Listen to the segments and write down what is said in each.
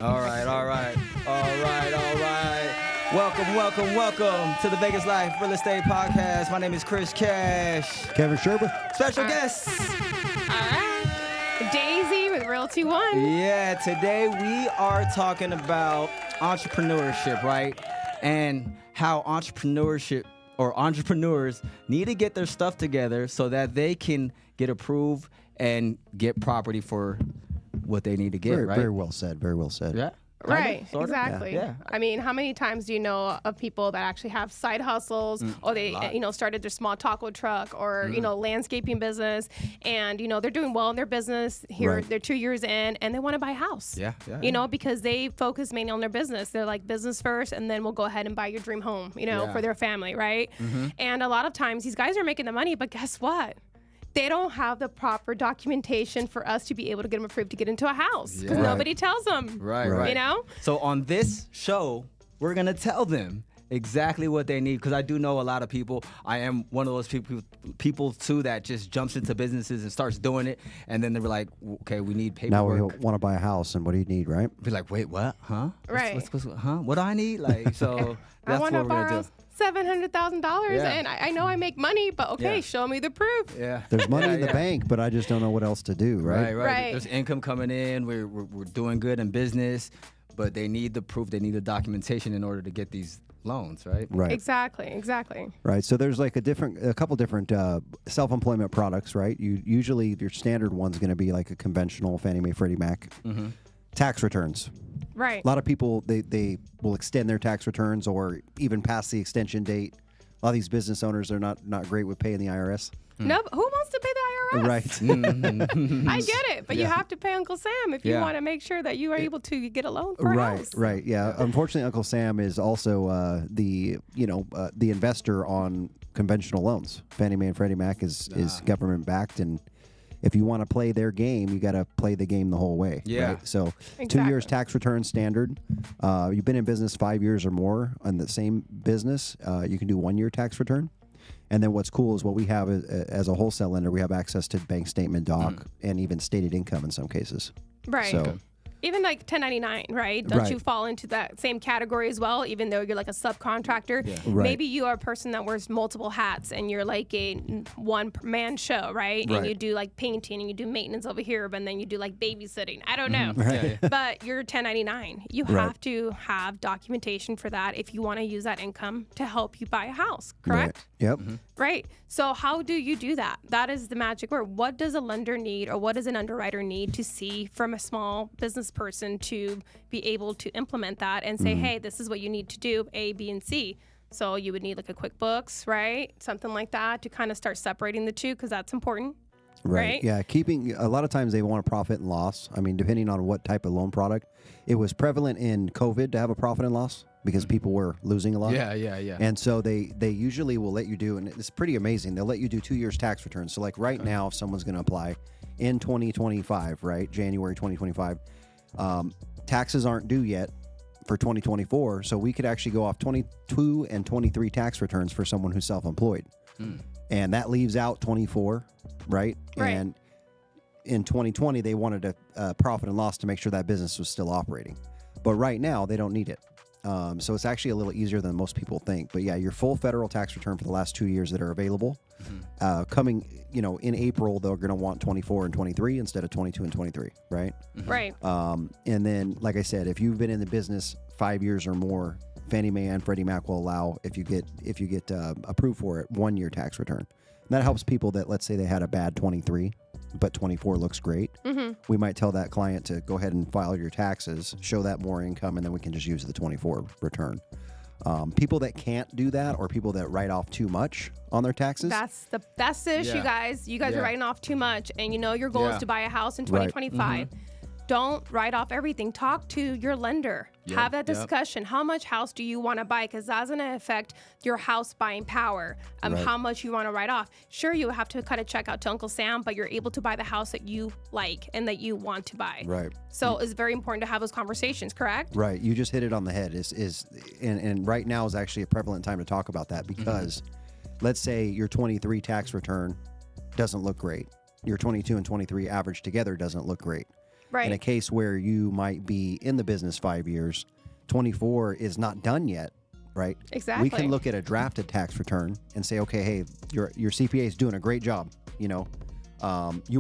All right. Welcome to the Vegas Life Real Estate Podcast. My name is Chris Cash. Kevin Sherber. Special guests. All right. Daisy with Realty One. Yeah, today we are talking about entrepreneurship, right? And how entrepreneurs need to get their stuff together so that they can get approved and get property for what they need to get, right? Very well said. Very well said. Yeah. Right, Sorta? exactly. Yeah. I mean, how many times do you know of people that actually have side hustles, or they, started their small taco truck, or landscaping business, and they're doing well in their business. Here, Right. they're 2 years in, and they want to buy a house. Yeah. Because they focus mainly on their business. They're like, business first, and then we'll go ahead and buy your dream home. For their family, right? And a lot of times, these guys are making the money, but guess what? They don't have the proper documentation for us to be able to get them approved to get into a house, because nobody tells them. Right. So on this show, we're going to tell them exactly what they need, because I do know a lot of people. I am one of those people too that just jumps into businesses and starts doing it, and then they're like, okay, we need Now paperwork. we want to buy a house, and what do you need, right? Be like, wait, what? Huh? Right. What do I need? Like, so I that's want what to we're going borrow to do. $700,000, Yeah. and I know I make money, but okay, Yeah. show me the proof. Yeah. There's money Yeah, in the yeah. bank, but I just don't know what else to do, right? Right. There's income coming in. We're doing good in business, but they need the proof. They need the documentation in order to get these loans, right? Right. Exactly. Right. So there's like a couple different self-employment products, right? Usually your standard one's going to be like a conventional Fannie Mae, Freddie Mac. Tax returns. Right. A lot of people, they will extend their tax returns or even past the extension date. A lot of these business owners are not great with paying the IRS. No, who wants to pay the IRS? Right. I get it, but you have to pay Uncle Sam if you want to make sure that you are able to get a loan for a house. Right. Yeah. Unfortunately, Uncle Sam is also the investor on conventional loans. Fannie Mae and Freddie Mac is government backed, and if you want to play their game, you got to play the game the whole way. Yeah. Right? So Exactly. 2 years tax return standard. You've been in business 5 years or more on the same business. You can do 1 year tax return. And then what's cool is what we have as a wholesale lender, we have access to bank statement doc and even stated income in some cases. Right. So, Even like 1099, right? Don't Right. you fall into that same category as well, even though you're like a subcontractor? Yeah. Right. Maybe you are a person that wears multiple hats and you're like a one-man show, right? And Right. you do like painting and you do maintenance over here, but then you do like babysitting. I don't know. Right. But you're 1099. You Right. have to have documentation for that if you want to use that income to help you buy a house, correct? Right. Yep. Right. So how do you do that? That is the magic word. What does a lender need, or what does an underwriter need to see from a small business person to be able to implement that and say, hey, this is what you need to do, A, B, and C. So you would need like a QuickBooks, right? Something like that to kind of start separating the two, because that's important. Right. Yeah. Keeping a lot of times they want a profit and loss. I mean, depending on what type of loan product. It was prevalent in COVID to have a profit and loss because people were losing a lot. Yeah. And so they usually will let you do, and it's pretty amazing. They'll let you do 2 years tax returns. So like right now, if someone's going to apply in 2025, right, January 2025, taxes aren't due yet for 2024. So we could actually go off 22 and 23 tax returns for someone who's self-employed. And that leaves out 24, right? Right. And in 2020, they wanted a profit and loss to make sure that business was still operating. But right now, they don't need it. So it's actually a little easier than most people think. But yeah, your full federal tax return for the last 2 years that are available. Coming, in April, they're going to want 24 and 23 instead of 22 and 23, right? Right. And then, like I said, if you've been in the business 5 years or more, Fannie Mae and Freddie Mac will allow, if you get approved for it, 1 year tax return. And that helps people that, let's say they had a bad 23, but 24 looks great. We might tell that client to go ahead and file your taxes, show that more income, and then we can just use the 24 return. People that can't do that, or people that write off too much on their taxes. That's the issue, Yeah. guys. You guys Yeah. are writing off too much, and your goal Yeah. is to buy a house in Right. 2025. Don't write off everything. Talk to your lender. Yep, Have that yep. discussion. How much house do you want to buy? Because that's going to affect your house buying power. Right. How much you want to write off. Sure, you have to kind of check out to Uncle Sam, but you're able to buy the house that you like and that you want to buy. Right. So it's very important to have those conversations, correct? Right. You just hit it on the head. And right now is actually a prevalent time to talk about that because let's say your 23 tax return doesn't look great. Your 22 and 23 average together doesn't look great. Right. In a case where you might be in the business 5 years, 24 is not done yet, right? Exactly. We can look at a drafted tax return and say, okay, hey, your CPA is doing a great job. You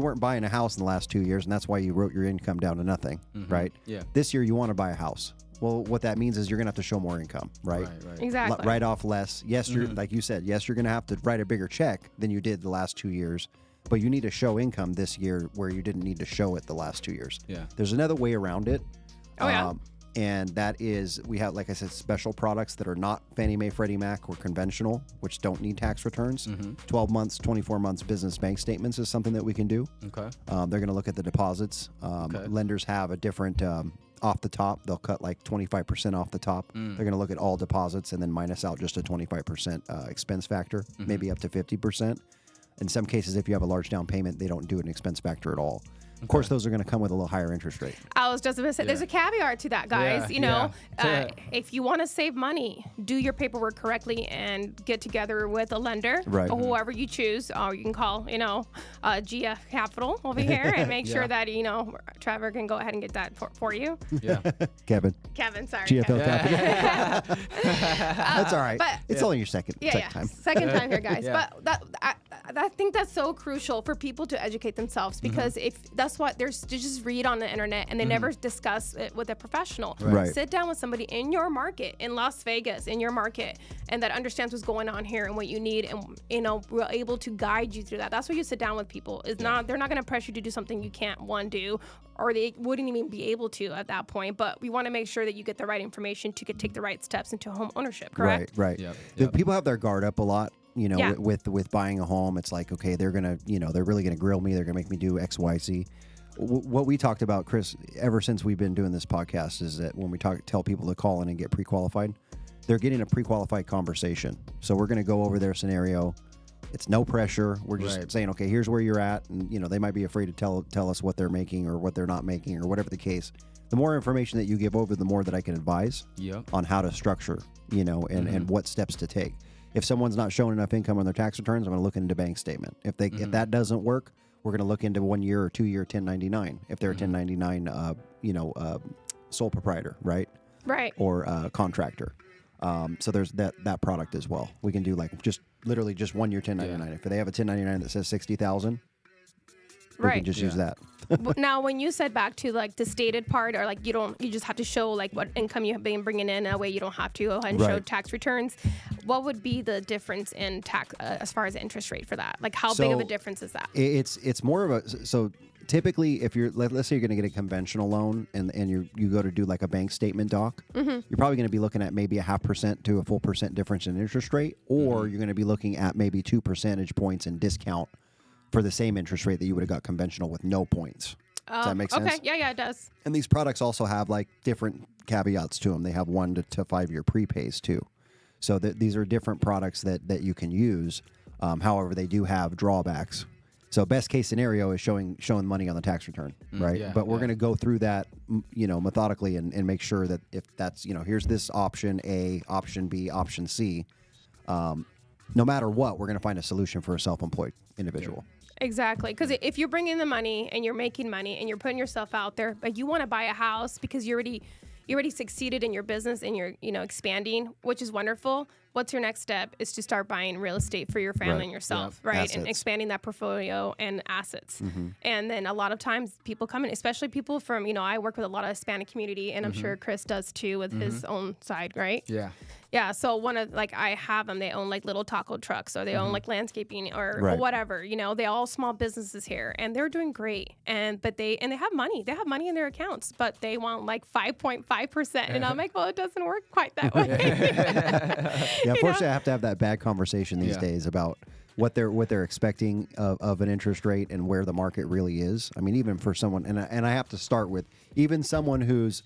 weren't buying a house in the last 2 years, and that's why you wrote your income down to nothing, right? Yeah. This year you want to buy a house. Well, what that means is you're going to have to show more income, right? Right. Exactly. Write off less. Yes, you're like you said. Yes, you're going to have to write a bigger check than you did the last 2 years, but you need to show income this year where you didn't need to show it the last 2 years. Yeah. There's another way around it. Oh, yeah. And that is, we have, like I said, special products that are not Fannie Mae, Freddie Mac, or conventional, which don't need tax returns. 12 months, 24 months business bank statements is something that we can do. Okay. They're going to look at the deposits. Lenders have a different off the top. They'll cut like 25% off the top. They're going to look at all deposits and then minus out just a 25% expense factor, maybe up to 50%. In some cases, if you have a large down payment, they don't do an expense factor at all. Of course, those are going to come with a little higher interest rate. I was just about to say, there's a caveat to that, guys. Yeah, If you want to save money, do your paperwork correctly and get together with a lender Right. or whoever you choose, or you can call, GF Capital over here and make sure that, Trevor can go ahead and get that for you. Yeah. Kevin, Sorry. GFL Kevin. Capital. That's all right. but- It's only your second Yeah. time. Second time here, guys. Yeah. But I think that's so crucial for people to educate themselves because if that's what they just read on the internet and they never discuss it with a professional. Right. Sit down with somebody in your market, in Las Vegas, in your market, and that understands what's going on here and what you need, and we're able to guide you through that. That's why you sit down with people. They're not going to press you to do something you can't do, or they wouldn't even be able to at that point. But we want to make sure that you get the right information to take the right steps into home ownership. Correct? Right. Yep, The yep. people have their guard up a lot. Yeah. With buying a home, it's like, okay, they're gonna, they're really gonna grill me. They're gonna make me do X, Y, Z. What we talked about, Chris, ever since we've been doing this podcast, is that when we tell people to call in and get pre-qualified, they're getting a pre-qualified conversation. So we're gonna go over their scenario. It's no pressure. We're just saying, okay, here's where you're at, and they might be afraid to tell us what they're making or what they're not making or whatever the case. The more information that you give over, the more that I can advise on how to structure, and what steps to take. If someone's not showing enough income on their tax returns, I'm going to look into bank statement. If that doesn't work, we're going to look into 1 year or 2 year 1099. If they're a 1099, sole proprietor, right? Right. Or contractor. So there's that product as well. We can do literally just 1 year 1099. If they have a 1099 that says 60,000, we can just use that. Now, when you said back to the stated part, or you just have to show what income you have been bringing in, that way you don't have to go ahead and show tax returns. What would be the difference in tax as far as the interest rate for that? How big of a difference is that? It's more of a typically, if you're, let's say you're going to get a conventional loan and you go to do a bank statement doc, you're probably going to be looking at maybe a 0.5% to a full percent difference in interest rate, or you're going to be looking at maybe 2 percentage points in discount for the same interest rate that you would have got conventional with no points. Does that make sense? Okay, yeah, it does. And these products also have different caveats to them. They have 1 to 5 year prepays too. So these are different products that you can use. However, they do have drawbacks. So best case scenario is showing money on the tax return, right? Yeah, but we're going to go through that, methodically and make sure that if that's, here's this option A, option B, option C, no matter what, we're going to find a solution for a self-employed individual. Exactly. Because if you're bringing the money and you're making money and you're putting yourself out there, but you want to buy a house because you already succeeded in your business and you're expanding, which is wonderful. What's your next step is to start buying real estate for your family and yourself, right? Assets. And expanding that portfolio and assets. And then a lot of times people come in, especially people from, I work with a lot of Hispanic community, and I'm sure Chris does too with his own side, right? Yeah. Yeah, so one of I have them. They own little taco trucks, or they own landscaping, or whatever. They all small businesses here, and they're doing great. But they have money. They have money in their accounts, but they want 5.5%, and I'm like, well, it doesn't work quite that way. Yeah, unfortunately, I have to have that bad conversation these days about what they're expecting of an interest rate and where the market really is. I mean, even for someone, and I have to start with even someone who's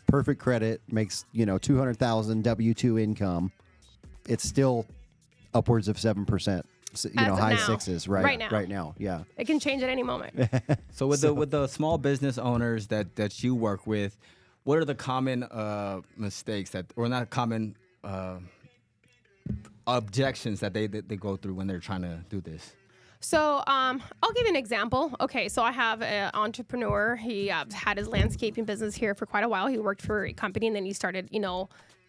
perfect credit, makes $200,000 W-2 income, it's still upwards of 7%. High now. 6s right now. Yeah, It can change at any moment. So with the small business owners that you work with, what are the common mistakes or not common objections that they go through when they're trying to do this? So I'll give you an example. Okay, so I have an entrepreneur. He had his landscaping business here for quite a while. He worked for a company, and then he started,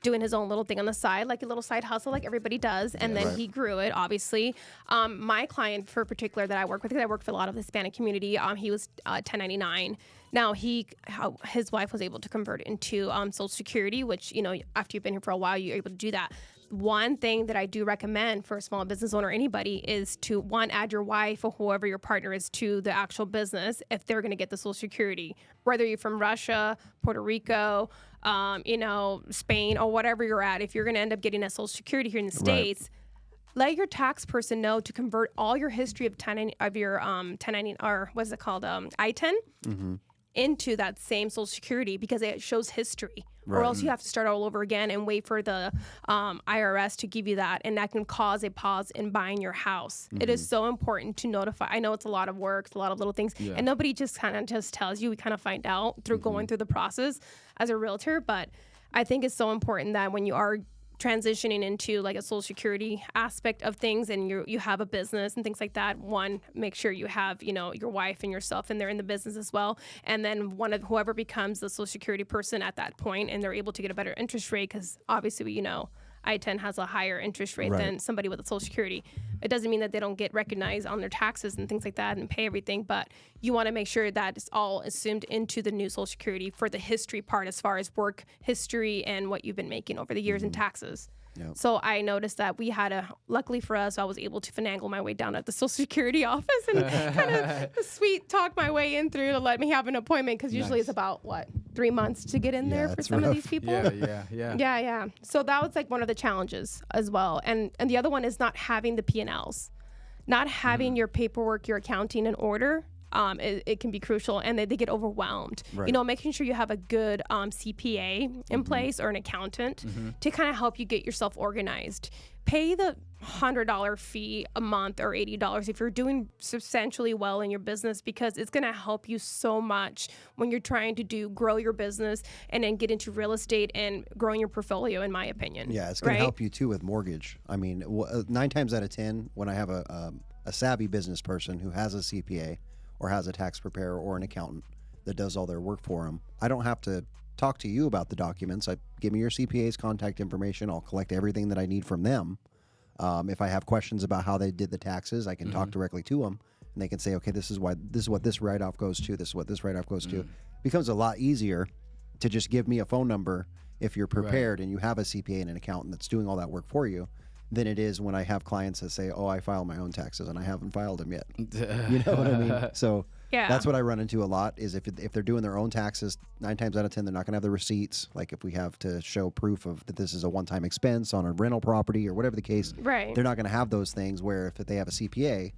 doing his own little thing on the side, like a little side hustle, like everybody does. And then he grew it, obviously. My client, for particular, that I work with, because I work for a lot of the Hispanic community, he was 1099. Now, his wife was able to convert it into Social Security, which, after you've been here for a while, you're able to do that. One thing that I do recommend for a small business owner or anybody is to, one, add your wife or whoever your partner is to the actual business if they're going to get the Social Security, whether you're from Russia, Puerto Rico, Spain, or whatever you're at. If you're going to end up getting a Social Security here in the States, let your tax person know to convert all your history of your 1090 or what's it called, I-10 into that same Social Security, because it shows history. Or else you have to start all over again and wait for the IRS to give you that, and that can cause a pause in buying your house. It is so important to notify. I know it's a lot of work, it's a lot of little things, and nobody just kind of just tells you. We kind of find out through going through the process as a realtor, but I think it's so important that when you are transitioning into like a Social Security aspect of things, and you have a business and things like that, one, make sure you have your wife and yourself in there in the business as well, and then whoever becomes the Social Security person at that point, and they're able to get a better interest rate, because obviously I-10 has a higher interest rate than somebody with a Social Security. It doesn't mean that they don't get recognized on their taxes and things like that and pay everything, but you want to make sure that it's all assumed into the new Social Security for the history part, as far as work history and what you've been making over the years in taxes. Yep. So I noticed that luckily for us, I was able to finagle my way down at the Social Security office and kind of sweet talk my way in through to let me have an appointment, because usually it's about 3 months to get in there for some of these people. Yeah. So that was like one of the challenges as well. And the other one is not having the P&Ls, not having your paperwork, your accounting in order. It can be crucial, and they get overwhelmed. Making sure you have a good CPA in place, or an accountant to kind of help you get yourself organized. Pay the $100 fee a month or $80 if you're doing substantially well in your business, because it's going to help you so much when you're trying to grow your business and then get into real estate and growing your portfolio, in my opinion. Yeah, it's going to help you too with mortgage. I mean, 9 times out of 10, when I have a savvy business person who has a CPA or has a tax preparer or an accountant that does all their work for them, I don't have to talk to you about the documents. Give me your CPA's contact information. I'll collect everything that I need from them. If I have questions about how they did the taxes, I can talk directly to them, and they can say, okay, this is what this write-off goes to. This is what this write-off goes to. It becomes a lot easier to just give me a phone number if you're prepared and you have a CPA and an accountant that's doing all that work for you, than it is when I have clients that say, oh, I file my own taxes and I haven't filed them yet. You know what I mean? So that's what I run into a lot, is if they're doing their own taxes, 9 times out of 10, they're not going to have the receipts. Like if we have to show proof of that this is a one-time expense on a rental property or whatever the case, they're not going to have those things, where if they have a CPA,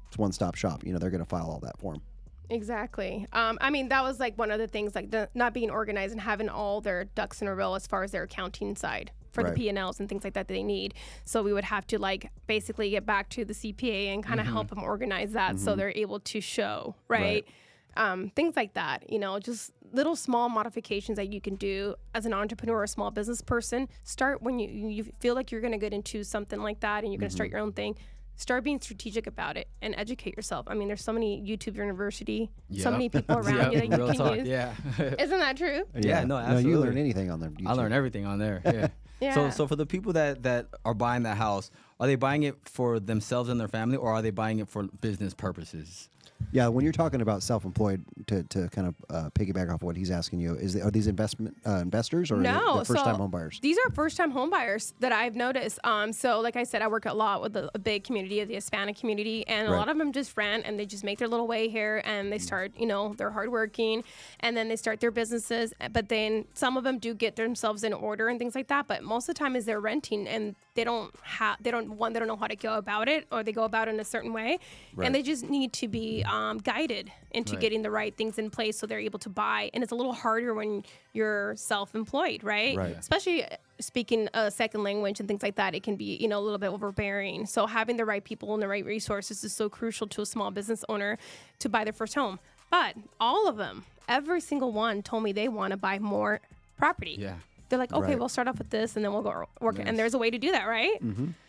it's one-stop shop. They're going to file all that for them. Exactly. That was like one of the things, like not being organized and having all their ducks in a row as far as their accounting side for the P&Ls and things like that they need. So we would have to basically get back to the CPA and kind of help them organize that so they're able to show, things like that, just little small modifications that you can do as an entrepreneur or a small business person. Start when you feel like you're going to get into something like that and you're going to start your own thing. Start being strategic about it and educate yourself. There's so many YouTube University, so many people around you that you can use. Yeah. Isn't that true? Yeah, no, absolutely. No, you learn anything on there. YouTube. I learn everything on there. Yeah. So for the people that are buying the house, are they buying it for themselves and their family, or are they buying it for business purposes? Yeah, when you're talking about self-employed, to kind of piggyback off what he's asking you, are these investors, or no, are they first-time home buyers? These are first-time home buyers that I've noticed. So like I said, I work a lot with a big community of the Hispanic community, and a lot of them just rent, and they just make their little way here, and they start, they're hardworking, and then they start their businesses. But then some of them do get themselves in order and things like that. But most of the time is they're renting, and they don't know how to go about it, or they go about it in a certain way, and they just need to be guided into getting the right things in place so they're able to buy. And it's a little harder when you're self-employed, right? Especially speaking a second language and things like that, it can be, a little bit overbearing. So having the right people and the right resources is so crucial to a small business owner to buy their first home. But all of them, every single one told me they want to buy more property. Yeah. They're like, okay, Right. we'll start off with this, and then we'll go work. Nice. And there's a way to do that, right?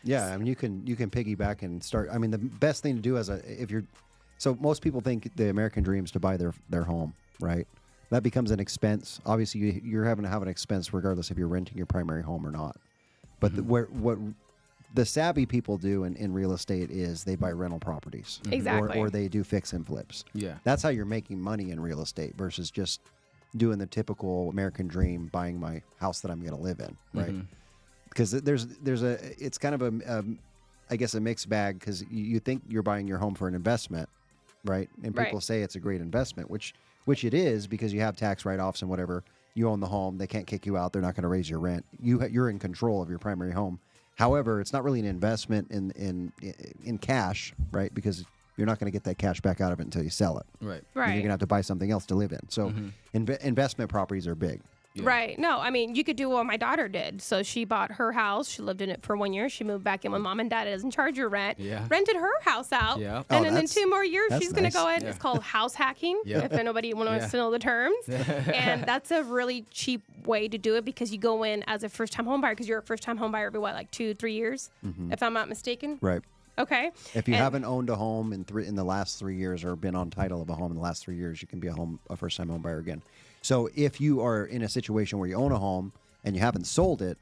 Yeah, I mean, you can piggyback and start. I mean, the best thing to do so most people think the American dream is to buy their home, right? That becomes an expense. Obviously, you're having to have an expense regardless if you're renting your primary home or not. But what the savvy people do in real estate is they buy rental properties, Exactly. or they do fix and flips. Yeah. That's how you're making money in real estate versus just doing the typical American dream, buying my house that I'm going to live in, right? Because it's kind of I guess a mixed bag, because you think you're buying your home for an investment, right? And people Right. say it's a great investment, which it is, because you have tax write-offs and whatever. You own the home; they can't kick you out. They're not going to raise your rent. You're in control of your primary home. However, it's not really an investment in cash, right? Because you're not going to get that cash back out of it until you sell it. Right. You're Right. going to have to buy something else to live in. So investment properties are big. Yeah. Right. No, I mean, you could do what my daughter did. So she bought her house. She lived in it for 1 year. She moved back in when mom and dad doesn't charge your rent. Yeah. Rented her house out. Yeah. And Oh, then in that's- 2 more years, that's she's going to nice. go in. Yeah. It's called house hacking, Yeah. if anybody wants Yeah. to know the terms. And that's a really cheap way to do it, because you go in as a first-time home buyer, because you're a first-time home buyer every, like 2-3 years, if I'm not mistaken. Right. Okay. If you And- haven't owned a home in the last 3 years, or been on title of a home in the last 3 years, you can be a first-time home buyer again. So if you are in a situation where you own a home and you haven't sold it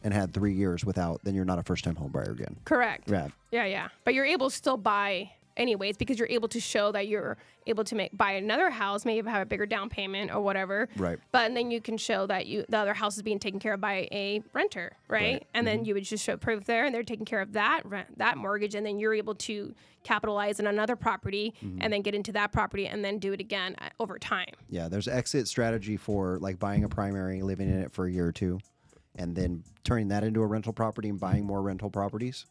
and had 3 years without, then you're not a first-time home buyer again. Correct. Yeah. Yeah. But you're able to still buy anyways, because you're able to show that you're able to buy another house, maybe have a bigger down payment or whatever. Right. But then you can show that the other house is being taken care of by a renter, right? And then you would just show proof there, and they're taking care of that that mortgage, and then you're able to capitalize on another property and then get into that property and then do it again over time. Yeah, there's exit strategy for like buying a primary, living in it for a year or two, and then turning that into a rental property and buying more rental properties,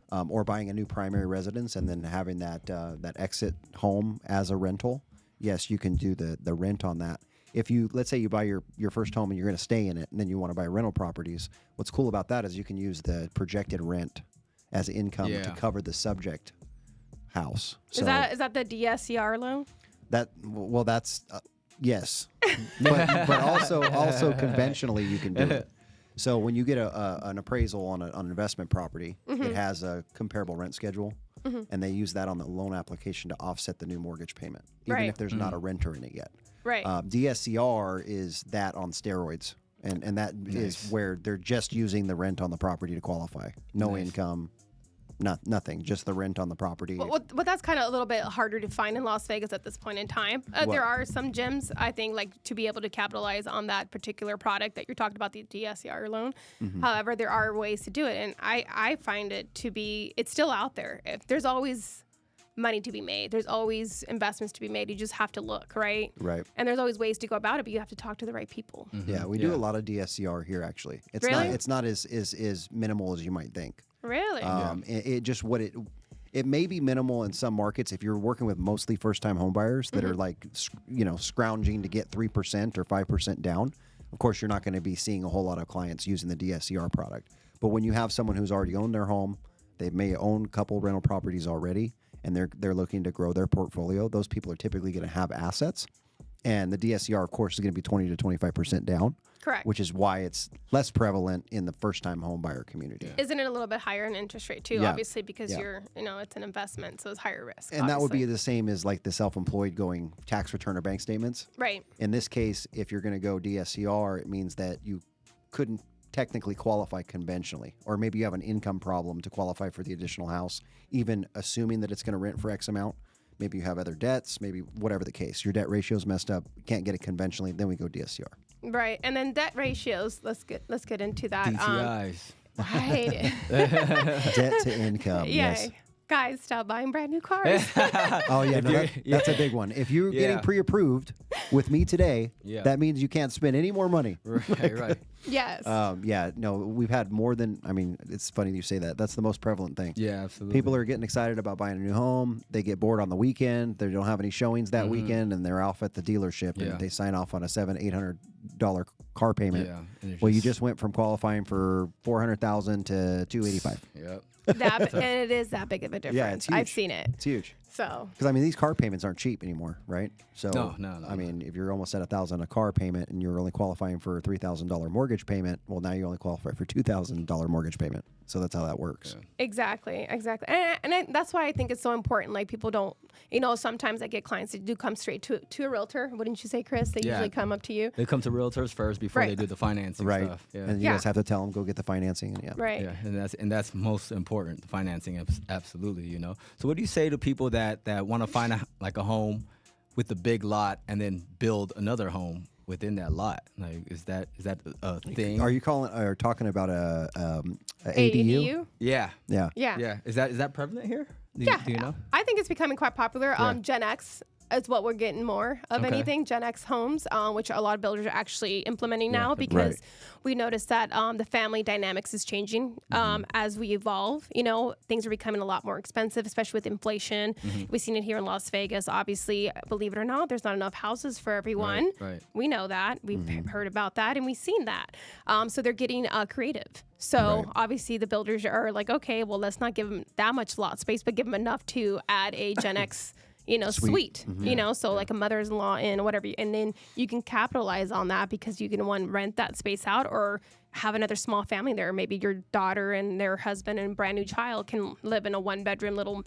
or buying a new primary residence and then having that exit home as a rental. Yes, you can do the rent on that. If let's say you buy your first home and you're going to stay in it, and then you want to buy rental properties, what's cool about that is you can use the projected rent as income to cover the subject house. So Is that the DSCR loan? that's yes, but also conventionally you can do it. So when you get an appraisal on an investment property, it has a comparable rent schedule, and they use that on the loan application to offset the new mortgage payment, even Right. if there's not a renter in it yet. Right. DSCR is that on steroids, and that is where they're just using the rent on the property to qualify. No income, nothing, just the rent on the property. But that's kind of a little bit harder to find in Las Vegas at this point in time. There are some gyms, I think, like to be able to capitalize on that particular product that you're talking about, the DSCR loan. However, there are ways to do it. And I find it to be, it's still out there. There's always money to be made. There's always investments to be made. You just have to look, right? Right. And there's always ways to go about it, but you have to talk to the right people. Yeah, we do a lot of DSCR here. Actually, it's Really? not as minimal as you might think. Really? It just it may be minimal in some markets if you're working with mostly first-time home buyers that are like scrounging to get 3% or 5% down. Of course, you're not going to be seeing a whole lot of clients using the DSCR product. But when you have someone who's already owned their home, they may own a couple rental properties already, and they're looking to grow their portfolio. Those people are typically going to have assets, and the DSCR, of course, is going to be 20 to 25% down. Correct. Which is why it's less prevalent in the first-time home buyer community. Isn't it a little bit higher in interest rate too? Yeah. Obviously, because Yeah. it's an investment, so it's higher risk. And that would be obviously. the same as like the self-employed going tax return or bank statements. Right. In this case, if you're going to go DSCR, it means that you couldn't technically qualify conventionally, or maybe you have an income problem to qualify for the additional house, even assuming that it's going to rent for X amount. Maybe you have other debts, maybe whatever the case. Your debt ratio's messed up, can't get it conventionally, then we go DSCR. Right. And then debt ratios. Let's get into that. DTIs. Right. Debt to income, Yeah. yes. Guys, stop buying brand new cars. Oh yeah, no, you're- that's a big one. If you're getting Yeah. pre-approved with me today, Yeah. that means you can't spend any more money. Right. Yes. Yeah, no, we've had more than. I mean, it's funny you say that. That's the most prevalent thing. Yeah, absolutely. People are getting excited about buying a new home. They get bored on the weekend. They don't have any showings that weekend, and they're off at the dealership, Yeah. and they sign off on a $700-800 car payment. Yeah, and it's Well, you just- just went from qualifying for $400,000 to $285. Yep. and it is that big of a difference. Yeah, it's huge. I've seen it. It's huge. So Because I mean, these car payments aren't cheap anymore, right? So No. I mean, if you're almost at $1,000 a car payment and you're only qualifying for a $3,000 mortgage payment, well, now you only qualify for $2,000 mortgage payment. So that's how that works. exactly. That's why I think it's so important. Like people don't, sometimes I get clients that do come straight to a realtor. Wouldn't you say, Chris? They usually come up to you. They come to realtors first before they do the financing Right. stuff. Yeah. And you guys have to tell them, go get the financing. Yeah. Right. Yeah, and that's most important, the financing, absolutely. So what do you say to people that want to find a home with a big lot and then build another home within that lot? Like, is that a thing? Are you talking about a ADU? Yeah. Yeah. Yeah. Is that prevalent here? Do you know? I think it's becoming quite popular. Yeah. Gen X is what we're getting more of Okay. anything. Gen X homes, which a lot of builders are actually implementing now because we noticed that the family dynamics is changing as we evolve. Things are becoming a lot more expensive, especially with inflation. We've seen it here in Las Vegas. Obviously, believe it or not, there's not enough houses for everyone. Right. We know that. We've heard about that, and we've seen that. So they're getting creative. So obviously the builders are like, okay, well, let's not give them that much lot space, but give them enough to add a Gen X suite, so like a mother's-in-law in or whatever. And then you can capitalize on that because you can rent that space out or have another small family there. Maybe your daughter and their husband and brand new child can live in a 1-bedroom little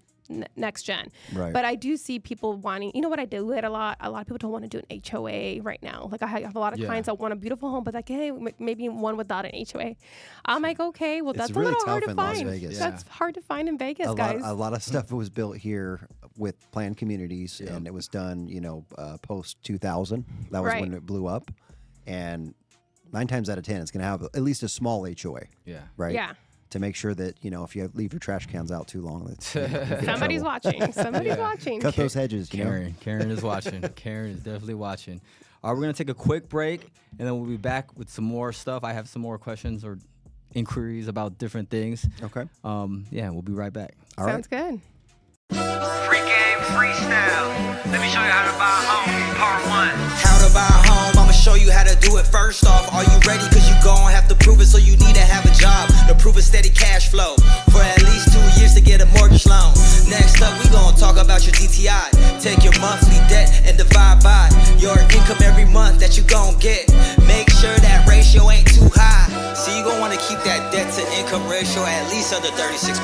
next gen. Right. But I do see people wanting, what I do it a lot of people don't want to do an HOA right now. Like I have a lot of clients that want a beautiful home, but like, hey, maybe one without an HOA. I'm like, okay, well, that's really a little hard tough to in Las find. Vegas. That's hard to find in Vegas, A guys. lot of stuff was built here with planned communities, and it was done, post 2000. That was when it blew up, and 9 times out of 10, it's going to have at least a small HOA. Yeah. Right. Yeah. To make sure that if you leave your trash cans out too long, that's Somebody's watching. Somebody's watching. Cut those hedges. Karen is watching. Karen is definitely watching. All right, we're gonna take a quick break, and then we'll be back with some more stuff. I have some more questions or inquiries about different things. Okay. We'll be right back. Sounds good. Free game freestyle. Let me show you how to buy a home. Part 1. How to buy a home, I'ma show you how to do it first off. Are you ready? Cause you gon' have to prove it, so you need to have a job. To prove a steady cash flow for at least 2 years to get a mortgage loan. Next up, we gon' talk about your DTI. Take your monthly debt and divide by your income every month that you gon' get. Make sure that ratio ain't too high. So you gon' wanna keep that debt to income ratio at least under 36%.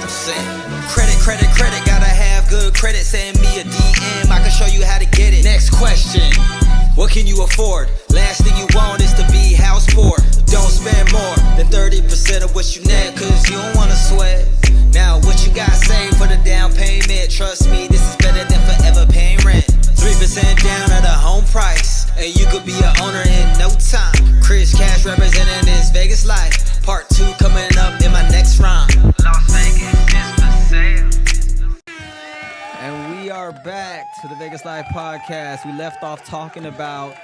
Credit, gotta have good credit. Send me a DM, I can show you how to get it. Next question. What can you afford? Last thing you want is to be house poor. Don't spend more than 30% of what you net, cause you don't wanna sweat. Now what you got saved for the down payment? Trust me, this is better than forever paying rent. 3% down at a home price, and you could be an owner in no time. Chris Cash representing this Vegas life. Part 2 coming up in my next rhyme. Las Vegas is for sale. And we are back to the Vegas Live podcast. We left off talking about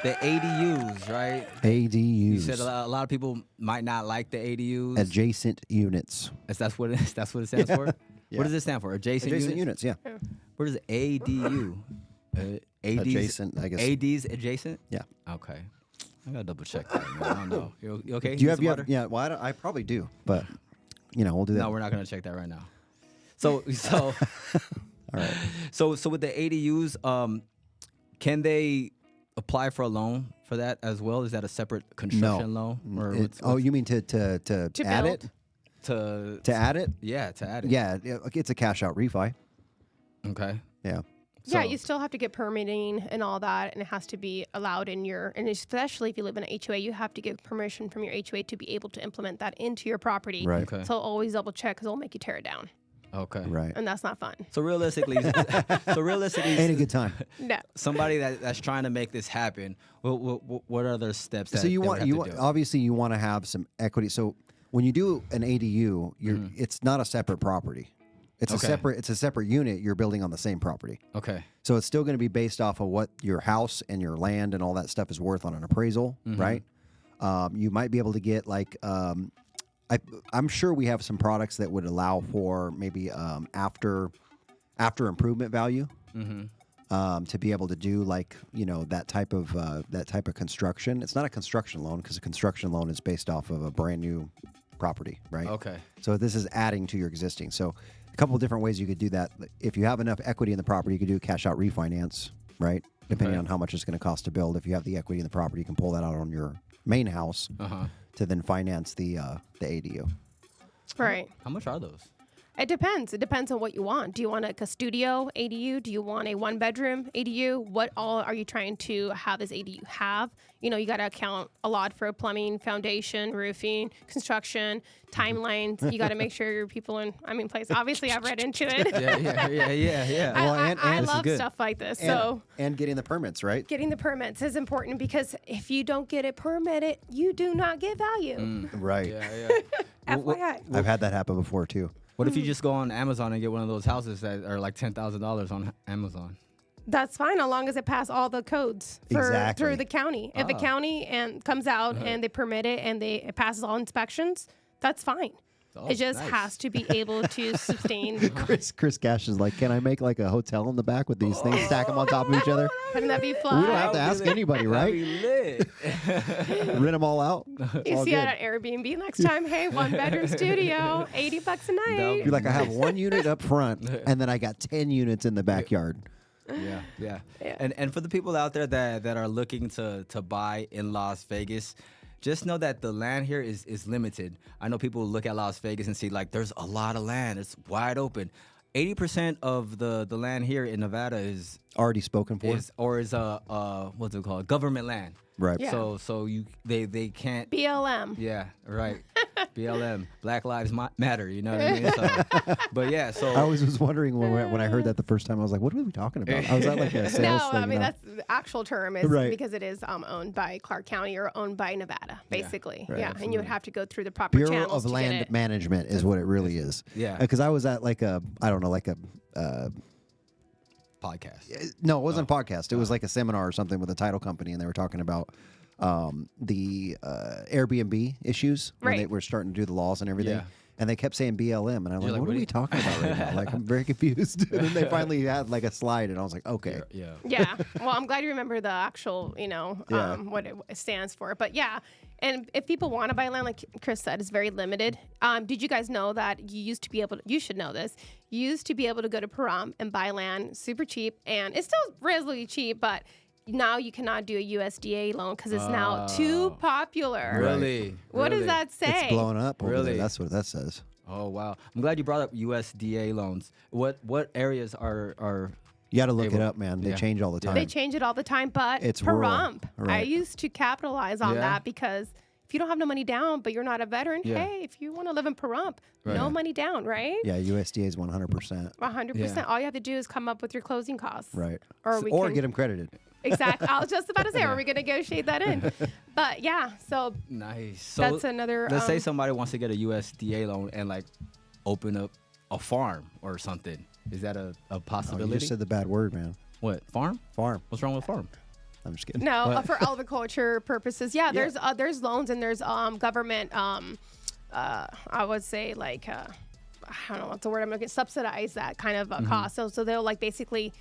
the ADUs, right? ADUs. You said a lot of people might not like the ADUs. Adjacent units. That's what it stands for? Yeah. What does it stand for? Adjacent units, yeah. What is ADU? ADs, Adjacent, I guess. ADs adjacent? Yeah. Okay. I gotta double check that. Man. I don't know. You okay? Do you Need have, some water? yeah, well, I probably do, but, we'll do that. No, we're not gonna check that right now. So All right. So with the ADUs, can they apply for a loan for that as well? Is that a separate construction loan? Or you mean to add build? it? to To add it? Yeah, to add it. Yeah, it's a cash out refi. Okay. Yeah. Yeah, So- you still have to get permitting and all that, and it has to be allowed in and especially if you live in an HOA, you have to get permission from your HOA to be able to implement that into your property. Right. Okay. So always double check because it'll make you tear it down, Okay. Right. and that's not fun. So realistically, Ain't a good time. No. somebody that's trying to make this happen, what are the steps that So you they would want have to do? obviously you want to have some equity. So when you do an ADU, it's not a separate property. It's Okay. a separate unit you're building on the same property. Okay. So it's still going to be based off of what your house and your land and all that stuff is worth on an appraisal, right? You might be able to get like I'm sure we have some products that would allow for maybe after improvement value. To be able to do like that type of construction. It's not a construction loan because a construction loan is based off of a brand new property, right? Okay. So this is adding to your existing. So A couple of different ways you could do that. If you have enough equity in the property, you could do a cash out refinance, right? Depending on how much it's going to cost to build. If you have the equity in the property, you can pull that out on your main house to then finance the ADU. Right. How much are those? It depends. It depends on what you want. Do you want a studio ADU? Do you want a 1-bedroom ADU? What all are you trying to have this ADU have? You know, you got to account a lot for plumbing, foundation, roofing, construction, timelines. You got to make sure your people in place. Obviously, I've read into it. Yeah. Well, I this is love good. stuff like this. And getting the permits, right? Getting the permits is important because if you don't get it permitted, you do not get value. Right. Yeah. FYI. I've had that happen before too. What if you just go on Amazon and get one of those houses that are like $10,000 on Amazon? That's fine, as long as it passes all the codes Exactly. through the county. If the county and comes out and they permit it and it passes all inspections, that's fine. Oh, it just nice. has to be able to sustain. Chris Cash is like, can I make like a hotel in the back with these things, stack them on top of each other? Wouldn't that be We fun? don't have to ask anybody, right? That'd be lit. Rent them all out. You All see good. it at Airbnb next time. Hey, 1-bedroom studio, $80 a night. You're like, I have 1 unit up front, and then I got 10 units in the backyard. Yeah. And for the people out there that are looking to buy in Las Vegas, just know that the land here is limited. I know people look at Las Vegas and see like there's a lot of land. It's wide open. 80% of the land here in Nevada is Already spoken for. is what's it called? Government land. Right. Yeah. So they can't. BLM. Yeah, right. BLM, Black Lives Matter. You know what I mean? So, but yeah, so I always was wondering when I heard that the first time, I was like, what are we talking about? I was at like a sales No, thing. I mean, that's the actual term is Right. because it is owned by Clark County or owned by Nevada, basically. Right. Yeah, and you would have to go through the proper Bureau channels of to get Land it. Management is what it really is. Yeah. Because I was at like a, I don't know, like a, podcast. no, it wasn't a podcast. It was like a seminar or something with a title company, and they were talking about the Airbnb issues when they Right. were starting to do the laws and everything. Yeah. And they kept saying BLM, and I'm like, like, what are we talking about right now? Like, I'm very confused. And then they finally had like a slide, and I was like, okay. Yeah. Yeah. Well, I'm glad you remember the actual, Yeah. what it stands for. But yeah, and if people want to buy land, like Chris said, it's very limited. Did you guys know that you used to be able to, you should know this, you used to be able to go to Pahrump and buy land super cheap, and it's still relatively cheap, but now you cannot do a USDA loan because it's now too popular. Really? What does that say? It's blown up over there. Really? That's what that says. Oh wow! I'm glad you brought up USDA loans. What areas are You got to look it Able- up, man. They yeah. change all the time. They change it all the time, but It's rural, Pahrump, I right. used to capitalize on Yeah. that because if you don't have no money down, but you're not a veteran, Yeah. hey, if you want to live in Pahrump, Right. no money down, right? Yeah, USDA is 100%. 100%. Yeah. All you have to do is come up with your closing costs. Right. Or we can- get them credited. Exactly. I was just about to say, are we going to negotiate that in? But yeah, so nice? So that's another. let's say somebody wants to get a USDA loan and like open up a farm or something. Is that a Oh, possibility? you just said the bad word, man. What farm? Farm. What's wrong with farm? I'm just kidding. No, What? for agriculture purposes. Yeah, there's loans and there's government. I would say like I don't know what's the word I'm looking. Subsidize that kind of cost. So they'll like basically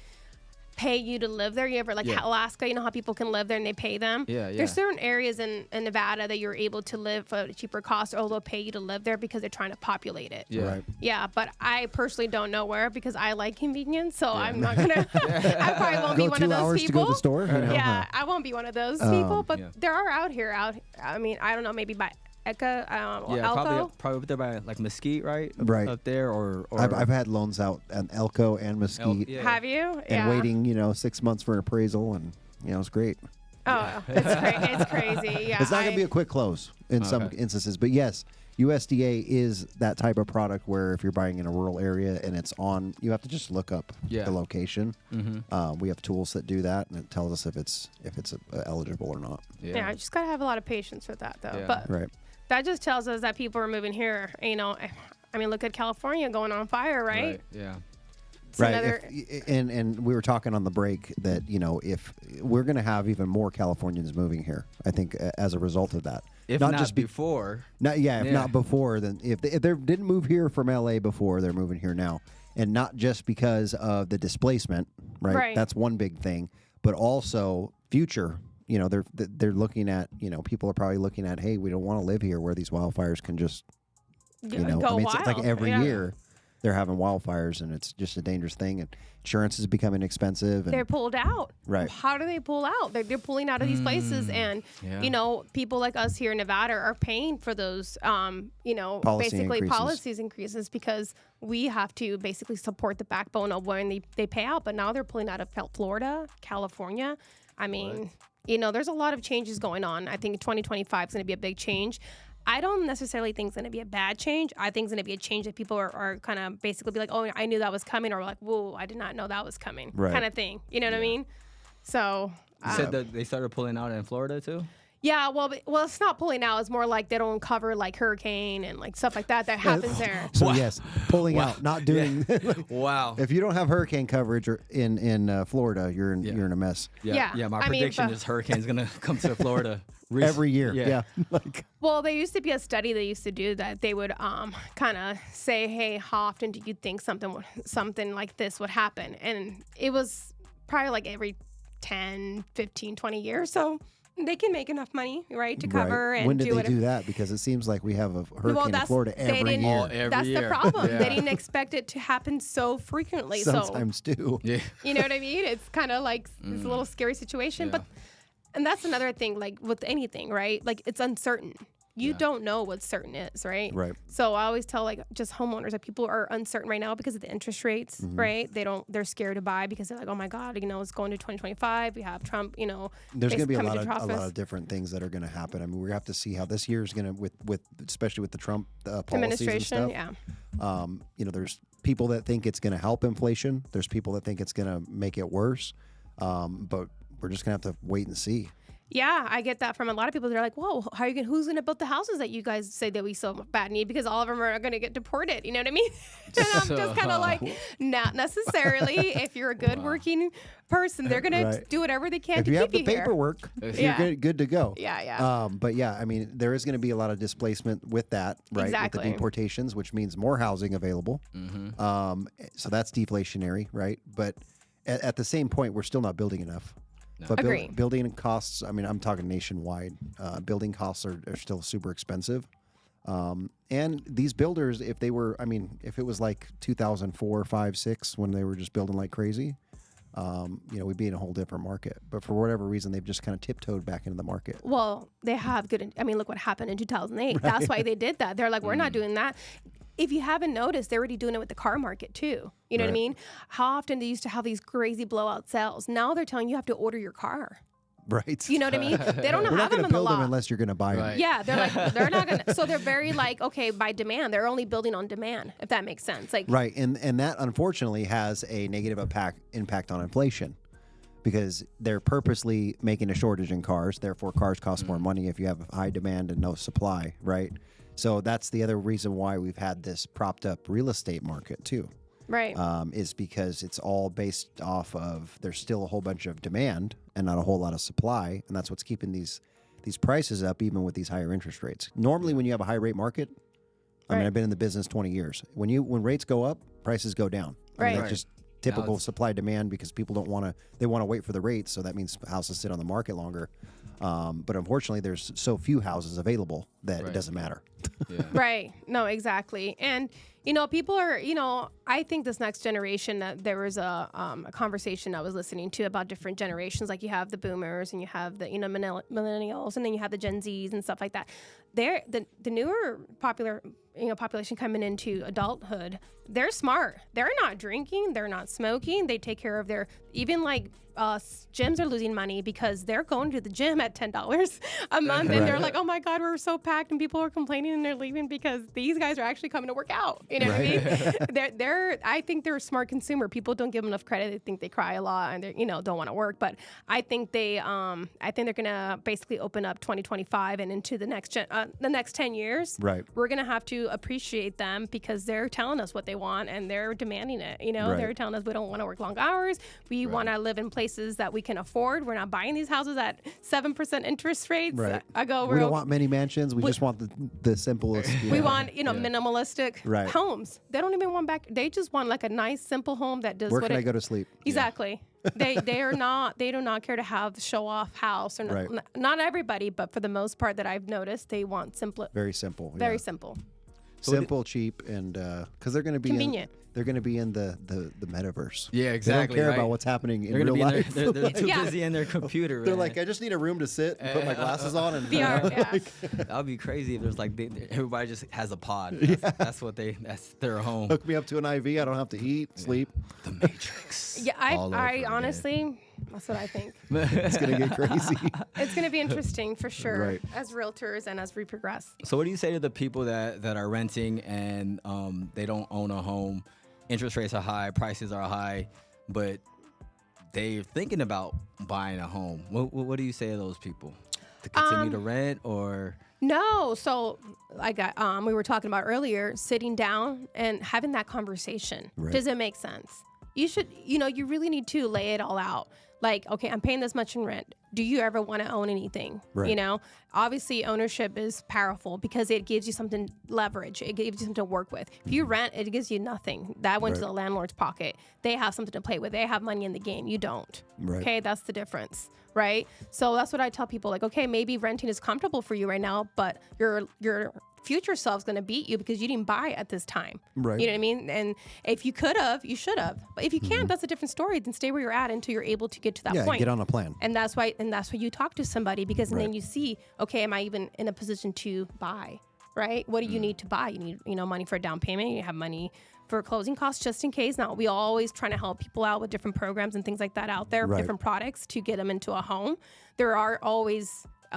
pay you to live there. You ever like Yeah. Alaska? You know how people can live there and they pay them. Yeah, yeah. There's certain areas in Nevada that you're able to live for a cheaper cost, or they'll pay you to live there because they're trying to populate it. Yeah. Right. Yeah, but I personally don't know where because I like convenience, so I'm not gonna. I probably won't be Go one 2 of those hours people. to go to the store? You know? Yeah, I won't be one of those people, but Yeah. there are out here. I mean, I don't know, maybe by Eka, or Yeah, Elko. probably up there by like Mesquite, right? Right. Up there, or I've had loans out at Elko and Mesquite yeah. Have you? and Yeah. waiting, 6 months for an appraisal, and it's great. Oh, it's crazy. Yeah. It's not going to be a quick close in some Okay. instances, but yes, USDA is that type of product where if you're buying in a rural area and it's on, you have to just look up Yeah. the location. We have tools that do that, and it tells us if it's eligible or not. Yeah, I just gotta have a lot of patience with that, though. Yeah. But Right. that just tells us that people are moving here. I mean, look at California going on fire, right? Yeah. It's Right. another- And we were talking on the break that, if we're going to have even more Californians moving here, I think as a result of that. If not just before. If Yeah. not before, then if they didn't move here from LA before, they're moving here now. And not just because of the displacement, right? Right. That's one big thing, but also future. They're looking at, people are probably looking at, hey, we don't want to live here where these wildfires can just, Go it's like wild. every Yeah. year. they're having wildfires, and it's just a dangerous thing. And insurance is becoming expensive. And They're pulled out. Right. How do they pull out? They're pulling out of these places, and people like us here in Nevada are paying for those, basically policies increases because we have to basically support the backbone of when they pay out. But now they're pulling out of Florida, California. I mean, there's a lot of changes going on. I think 2025 is going to be a big change. I don't necessarily think it's going to be a bad change. I think it's going to be a change that people are kind of basically be like, oh, I knew that was coming, or like, whoa, I did not know that was coming, kind of thing. You know what I mean? So you said that they started pulling out in Florida too? Yeah, well, it's not pulling out. It's more like they don't cover like hurricane and like stuff like that happens there. So yes, pulling out, not doing. Wow. If you don't have hurricane coverage or in Florida, you're in a mess. Yeah. My prediction is hurricane's gonna come to Florida every year. Yeah. Well, there used to be a study they used to do that they would kind of say, hey, how often do you think something like this would happen? And it was probably like every 10, 15, 20 years. So they can make enough money, right, to cover and when did do they do that? Because it seems like we have a hurricane in Florida every year. That's the problem. They didn't expect it to happen so frequently. Sometimes too. Yeah. You know what I mean? It's kind of like it's a little scary situation. And that's another thing, like with anything, right? Like it's uncertain. You don't know what certain is, right? Right. So I always tell like just homeowners that people are uncertain right now because of the interest rates, right? They're scared to buy because they're like, oh my God, it's going to 2025. We have Trump, There's going to be a lot of different things that are going to happen. I mean, we have to see how this year is going to, with especially with the Trump policies and stuff. There's people that think it's going to help inflation. There's people that think it's going to make it worse. But we're just going to have to wait and see. Yeah, I get that from a lot of people. They're like, "Whoa, who's going to build the houses that you guys say that we so bad need? Because all of them are going to get deported." You know what I mean? And I'm just kind of like, not necessarily. If you're a good working person, they're going to do whatever they can to keep you here. If you have the paperwork, you're good to go. Yeah. But yeah, I mean, there is going to be a lot of displacement with that, right? Exactly. With the deportations, which means more housing available. So that's deflationary, right? But at the same point, we're still not building enough. No. But building costs, I mean, I'm talking nationwide. Building costs are still super expensive. And these builders, if it was like 2004, 5, 6, when they were just building like crazy, we'd be in a whole different market. But for whatever reason, they've just kind of tiptoed back into the market. Well, they have good. I mean, look what happened in 2008. Right. That's why they did that. They're like, we're not doing that. If you haven't noticed, they're already doing it with the car market too. You know what I mean? How often they used to have these crazy blowout sales. Now they're telling you have to order your car. Right. You know what I mean? They don't have them in the build lot. them unless you're going to buy them. Yeah, they're like, they're not going to. So they're very like, okay, by demand. They're only building on demand, if that makes sense. Like, right. And that unfortunately has a negative impact on inflation because they're purposely making a shortage in cars. Therefore, cars cost more money if you have high demand and no supply, right? So that's the other reason why we've had this propped up real estate market too. Right. Is because it's all based off of there's still a whole bunch of demand and not a whole lot of supply, and that's what's keeping these prices up even with these higher interest rates. Normally, when you have a high rate market, I mean, I've been in the business 20 years. When rates go up, prices go down. I mean, that's just typical supply demand because people don't want to. They want to wait for the rates, so that means houses sit on the market longer. But unfortunately, there's so few houses available that it doesn't matter. Yeah. Right. No, exactly. And, people are, I think this next generation, that there was a conversation I was listening to about different generations. Like you have the boomers and you have the, millennials, and then you have the Gen Zs and stuff like that. They're the newer population coming into adulthood. They're smart. They're not drinking. They're not smoking. They take care of their, even like gyms are losing money because they're going to the gym at $10 a month. And they're like, oh my God, we're so packed, and people are complaining and they're leaving because these guys are actually coming to work out. You know what I mean? I think they're a smart consumer. People don't give them enough credit. They think they cry a lot and they don't want to work. But I think they're gonna basically open up 2025 and into the next 10 years. Right. We're gonna have to appreciate them because they're telling us what they want and they're demanding it. They're telling us we don't want to work long hours. We want to live in places that we can afford. We're not buying these houses at 7% interest rates. Right. We don't want many mansions. We just want the simplest. We want minimalistic homes. They don't even want They just want like a nice simple home that does. Where can I go to sleep? Exactly. They do not care to have the show off house or not everybody, but for the most part that I've noticed, they want simple. Very simple. Very simple. Simple, cheap, and because they're going to be Convenient. They're going to be in the metaverse. Yeah, exactly. They don't care right? about what's happening in They're gonna real be in life. their, they're too Yeah. busy in their computer. They're man. like, I just need a room to sit and put my glasses on and VR, yeah. That would be crazy if there's like everybody just has a pod. That's that's their home. hook me up to an IV. I don't have to eat, sleep. The Matrix. Yeah, all over I again. honestly, that's what I think. It's going to get crazy. It's going to be interesting for sure Right. as realtors and as we progress. So what do you say to the people that are renting and they don't own a home? Interest rates are high, prices are high, but they're thinking about buying a home. What do you say to those people? To continue to rent or? No, so I got we were talking about earlier, sitting down and having that conversation. Right. Does it make sense? You should, you really need to lay it all out. Like, okay, I'm paying this much in rent. Do you ever want to own anything? Right. Obviously ownership is powerful because it gives you something leverage. It gives you something to work with. If you rent, it gives you nothing. That went to Right. the landlord's pocket. They have something to play with. They have money in the game. You don't. Right. Okay, that's the difference. Right. So that's what I tell people. Like, okay, maybe renting is comfortable for you right now, but your future self's going to beat you because you didn't buy at this time. Right. You know what I mean? And if you could have, you should have. But if you can't, that's a different story. Then stay where you're at until you're able to get to that Yeah, point. get on a plan. And that's why you talk to somebody because then Right. you see, okay, am I even in a position to buy? Right? What do you need to buy? You need, money for a down payment. You have money for closing costs just in case. Now, we always trying to help people out with different programs and things like that out there, Right. different products to get them into a home. There are always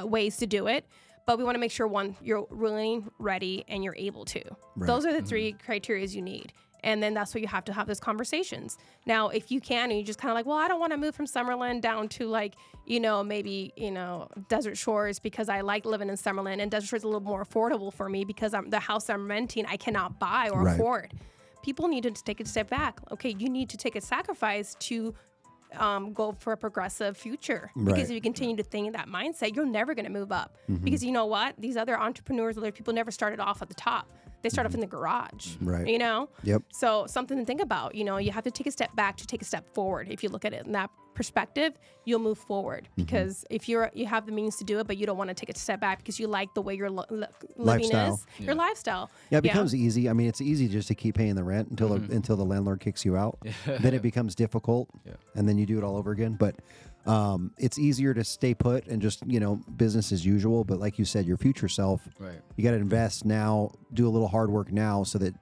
ways to do it. But we want to make sure, one, you're willing, ready, and you're able to. Right. Those are the three criteria you need. And then that's what you have to have those conversations. Now, if you can, and you just kind of like, well, I don't want to move from Summerlin down to maybe, Desert Shores because I like living in Summerlin, and Desert Shores is a little more affordable for me because the house I'm renting, I cannot buy or Right. afford. People need to take a step back. Okay, you need to take a sacrifice to go for a progressive future. Because Right. if you continue to think in that mindset, you're never going to move up. Because you know what? These other entrepreneurs, other people never started off at the top. They start off in the garage. Right. Yep. Yep. So something to think about. You have to take a step back to take a step forward. If you look at it in that perspective, you'll move forward. Because if you have the means to do it, but you don't want to take a step back because you like the way your living Lifestyle. is, your lifestyle. Yeah, it becomes easy. I mean, it's easy just to keep paying the rent until the landlord kicks you out. Then it becomes difficult, and then you do it all over again. But it's easier to stay put and just business as usual. But like you said, your future self, Right. you got to invest now, do a little hard work now, so that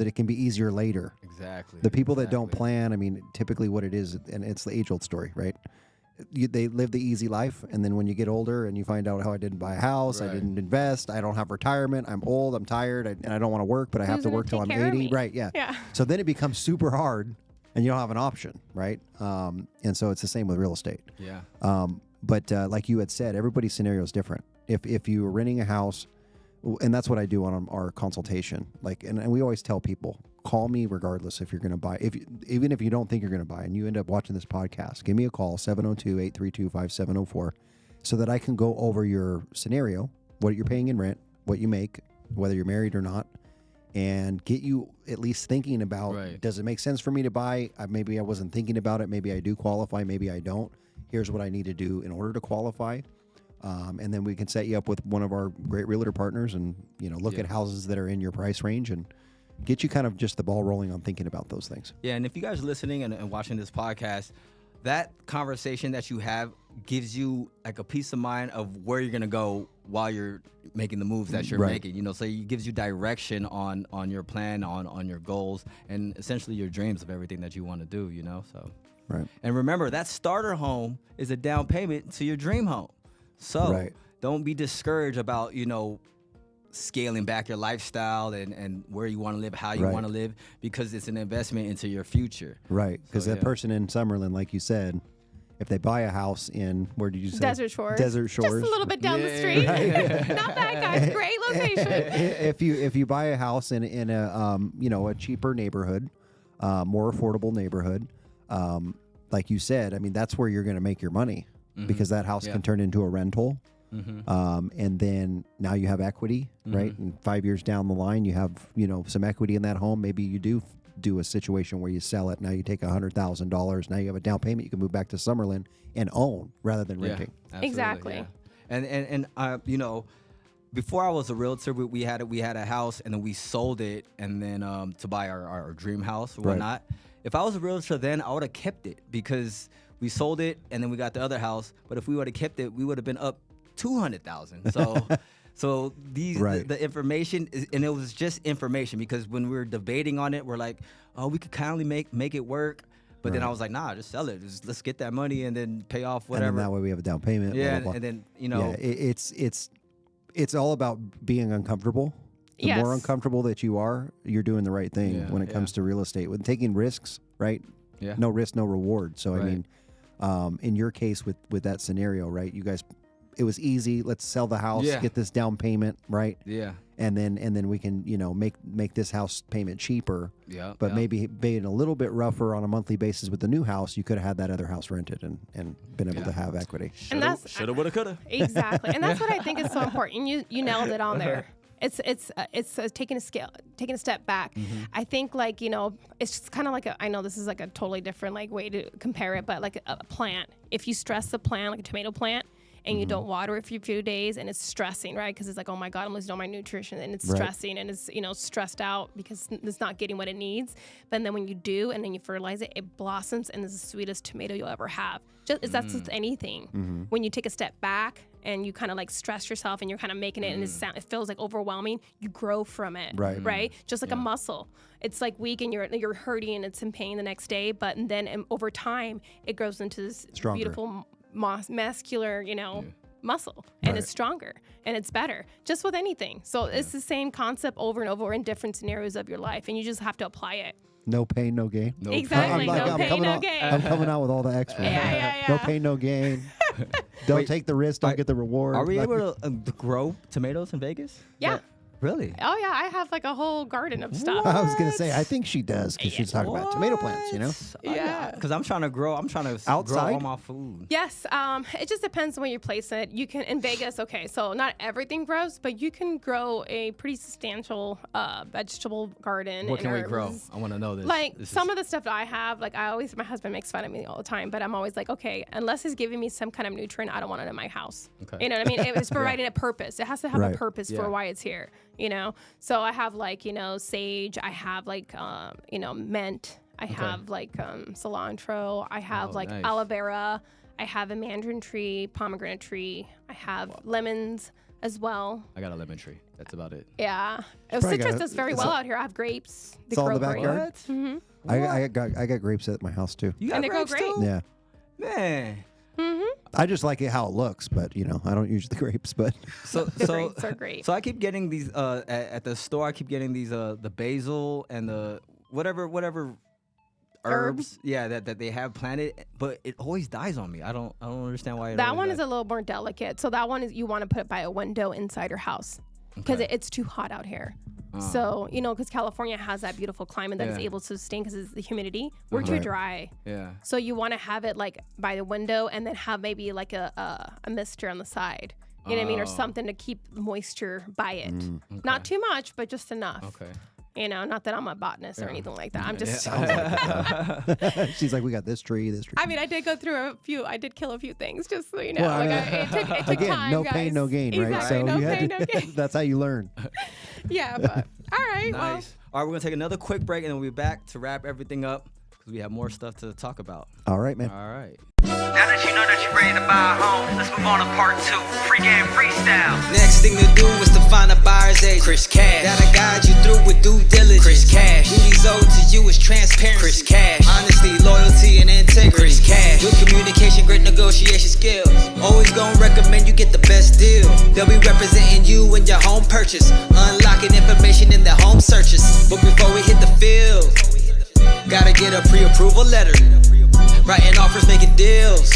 it can be easier later. Exactly. The people that don't plan, I mean, typically what it is, and it's the age-old story, right? They live the easy life, and then when you get older and you find out how I didn't buy a house, I Right. didn't invest, I don't have retirement, I'm old, I'm tired, and I don't want to work, but I have Who's to gonna work till I'm take care of 80. me? Right, yeah. Yeah. So then it becomes super hard, and you don't have an option, right? And so it's the same with real estate. Yeah. But like you had said, everybody's scenario is different. If you were renting a house, and that's what I do on our consultation, and we always tell people, call me regardless if you're going to buy. Even if you don't think you're going to buy and you end up watching this podcast, give me a call, 702-832-5704, so that I can go over your scenario, what you're paying in rent, what you make, whether you're married or not, and get you at least thinking about, Right. does it make sense for me to buy? Maybe I wasn't thinking about it. Maybe I do qualify. Maybe I don't. Here's what I need to do in order to qualify. And then we can set you up with one of our great realtor partners and, look at houses that are in your price range and get you kind of just the ball rolling on thinking about those things. Yeah, and if you guys are listening and watching this podcast, that conversation that you have gives you like a peace of mind of where you're gonna go while you're making the moves that you're Right. making. So it gives you direction on your plan, on your goals, and essentially your dreams of everything that you want to do. So. Right. And remember, that starter home is a down payment to your dream home. So Right. don't be discouraged about scaling back your lifestyle and where you want to live, how you Right. want to live, because it's an investment into your future. Right. Because So, that person in Summerlin, like you said, if they buy a house in, where did you say? Desert Shores. Desert Shores. Just a little bit down the Yeah. street. Not bad, guys. Great location. if you buy a house in a cheaper neighborhood, more affordable neighborhood, like you said, I mean, that's where you're going to make your money because that house Yeah. can turn into a rental. And then now you have equity, right? And 5 years down the line, you have, some equity in that home. Maybe you do a situation where you sell it. Now you take $100,000. Now you have a down payment. You can move back to Summerlin and own rather than renting. Absolutely, Exactly. yeah. And before I was a realtor, we had a house and then we sold it and then to buy our dream house or Right. whatnot. If I was a realtor then, I would have kept it because we sold it and then we got the other house. But if we would have kept it, we would have been up 200,000. So. So these Right. the information is, and it was just information because when we were debating on it, we're like, oh, we could kindly make it work. But then Right. I was like, nah, just sell it. Just, let's get that money and then pay off And whatever. then that way we have a down payment. yeah, blah, blah, blah. and then you know, Yeah, it's all about being uncomfortable. The Yes. more uncomfortable that you are, you're doing the right thing Yeah, when it comes to real estate. When taking risks, right? yeah, No risk, no reward. So Right. I mean, in your case with that scenario, right? You guys, it was easy. Let's sell the house, Yeah. get this down payment, right? yeah, And then we can make this house payment cheaper. yeah. But yeah. maybe being a little bit rougher on a monthly basis with the new house, you could have had that other house rented and been able Yeah. to have equity. And that's shoulda, woulda, coulda. exactly, and that's what I think is so important. You nailed it on there. It's taking a step back. I think it's just kind of like I know this is like a totally different way to compare it, but like a plant. If you stress the plant like a tomato plant. And you don't water it for a few days, and it's stressing, right? Because it's like, oh my God, I'm losing all my nutrition, and it's Right. stressing, and it's stressed out because it's not getting what it needs. But then when you do, and then you fertilize it, it blossoms, and it's the sweetest tomato you'll ever have. That's with anything. When you take a step back and you kind of stress yourself, and you're kind of making it, and it feels like overwhelming. You grow from it, Right. Right? Just like a muscle. It's like weak, and you're hurting, and it's in pain the next day. But then over time, it grows into this Stronger. beautiful muscular, muscle, and it's stronger and it's better just with anything. So it's the same concept over and over in different scenarios of your life, and you just have to apply it. No pain, no gain. No Exactly. pain. No pain, coming no out, gain. I'm coming out with all the extras. Yeah. No pain, no gain. Don't Wait, take the risk. Don't get the reward. Are we able to grow tomatoes in Vegas? Yeah. Really? Oh yeah, I have a whole garden of stuff. I was gonna say, I think she does because she's talking about tomato plants. Yeah. Because I'm trying to grow. I'm trying to Outside? grow all my food. Yes, it just depends on where you place it. You can in Vegas, okay, so not everything grows, but you can grow a pretty substantial vegetable garden. What and can we grow? herbs. I want to know this. Like This some is- of the stuff that I have, my husband makes fun of me all the time, but I'm always like, okay, unless he's giving me some kind of nutrient, I don't want it in my house. Okay. You know what I mean? It's providing a purpose. It has to have Right. a purpose Yeah. for why it's here. So I have sage. I have mint. I have cilantro. I have nice. aloe vera. I have a mandarin tree, pomegranate tree. I have lemons as well. I got a lemon tree. That's about it. Yeah. probably Citrus got- does very well out here. I have grapes. They It's all in grow the great. backyard? Mm-hmm. I got grapes at my house too. You got And they grow grapes great. too? Yeah. Man. I just like it how it looks, but I don't use the grapes. But So The so grapes are great. So I keep getting these at the store. I keep getting these the basil and the whatever herbs. Yeah, that they have planted, but it always dies on me. I don't understand why. That one is a little more delicate. So that one is you want to put it by a window inside your house because Okay. it's too hot out here. So, because California has that beautiful climate that is Yeah. able to sustain because it's the humidity. We're too Right. dry. Yeah. So you want to have it by the window and then have maybe a mister on the side. You know what I mean? Or something to keep the moisture by it. Not too much, but just enough. Okay. Not that I'm a botanist or anything like that. I'm just. she's like, we got this tree, this tree. I mean, I did go through I did kill a few things, just so you know. Well, I mean, it took Again, time, no guys. pain, no gain, right? Exactly, So no you had pain, to, no gain. that's how you learn. Yeah, but all right. Nice. All right, we're gonna take another quick break, and then we'll be back to wrap everything up because we have more stuff to talk about. All right, man. All right. Now that you know that you're ready to buy a home, let's move on to part 2. Free game freestyle. Next thing to do is to find a buyer's agent. Chris Cash. That'll guide you through with due diligence. Chris Cash. Duties owed to you is transparency. Chris Cash. Honesty, loyalty, and integrity. Chris Cash. Good communication, great negotiation skills. Always gonna recommend you get the best deal. They'll be representing you in your home purchase, unlocking information in their home searches. But before we hit the field, gotta get a pre-approval letter. Writing offers, making deals.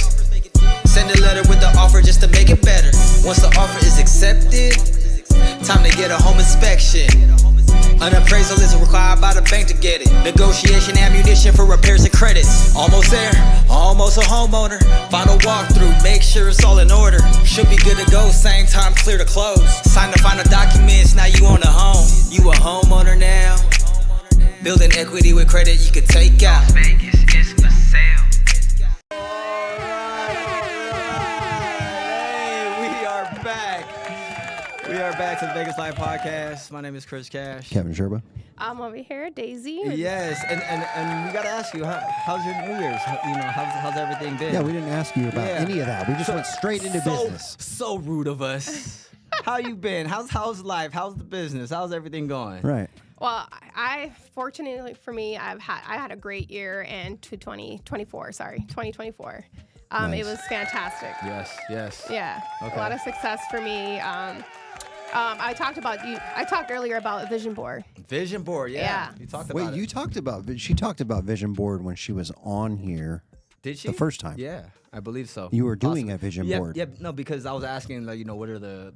Send a letter with the offer just to make it better. Once the offer is accepted, time to get a home inspection. An appraisal is required by the bank to get it. Negotiation ammunition for repairs and credits. Almost there, almost a homeowner. Final walkthrough, make sure it's all in order. Should be good to go, same time clear to close. Sign the final documents, now you own a home. You a homeowner now. Building equity with credit you could take out. Vegas is for sale. Hey, we are back. We are back Live podcast. My name is Chris Cash. Kevin Sherba. I'm over here, Daisy. Yes, and we gotta ask you, how's your New Year's? How's everything been? Yeah, we didn't ask you about any of that. We just went straight into business. So rude of us. How you been? How's life? How's the business? How's everything going? Right. Well, I fortunately for me, I had a great year in 2024. Nice. It was fantastic. Yes. Yeah, Okay. a lot of success for me. I talked earlier about a vision board. Vision board, Yeah. You talked about Wait, it. she talked about Vision Board when she was on here. Did she? The first time. Yeah, I believe so. You were doing Possibly. a vision board. Yeah, no, because I was asking, like, what are the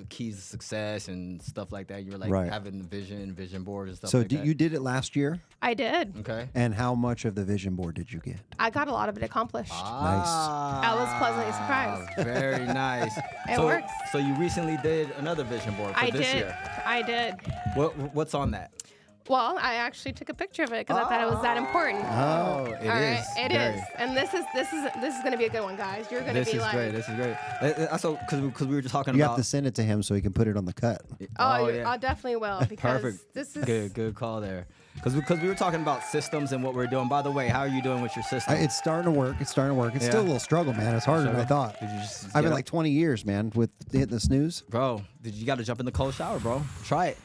keys to success and stuff like that. You were like Right. having the vision board and stuff So like that. you did it last year? I did. Okay. And how much of the vision board did you get? I got a lot of it accomplished. I was pleasantly surprised. Very nice. It works. So you recently did another vision board for this year. I did. What's on that? Well, I actually took a picture of it because I thought it was that important. Oh, it is. All right, it is, and this is going to be a good one, guys. You're going to be like, This is great. So because we were just talking You about. have to send it to him so he can put it on the cut. I definitely will because Perfect. this is Good call there. Because we were talking about systems and what we're doing. By the way, how are you doing with your system? It's starting to work. It's still a Yeah. little struggle, man. It's harder than I thought. Did you just I've get been up? like 20 years, man, with hitting the snooze. Bro, you got to jump in the cold shower, bro. Try it.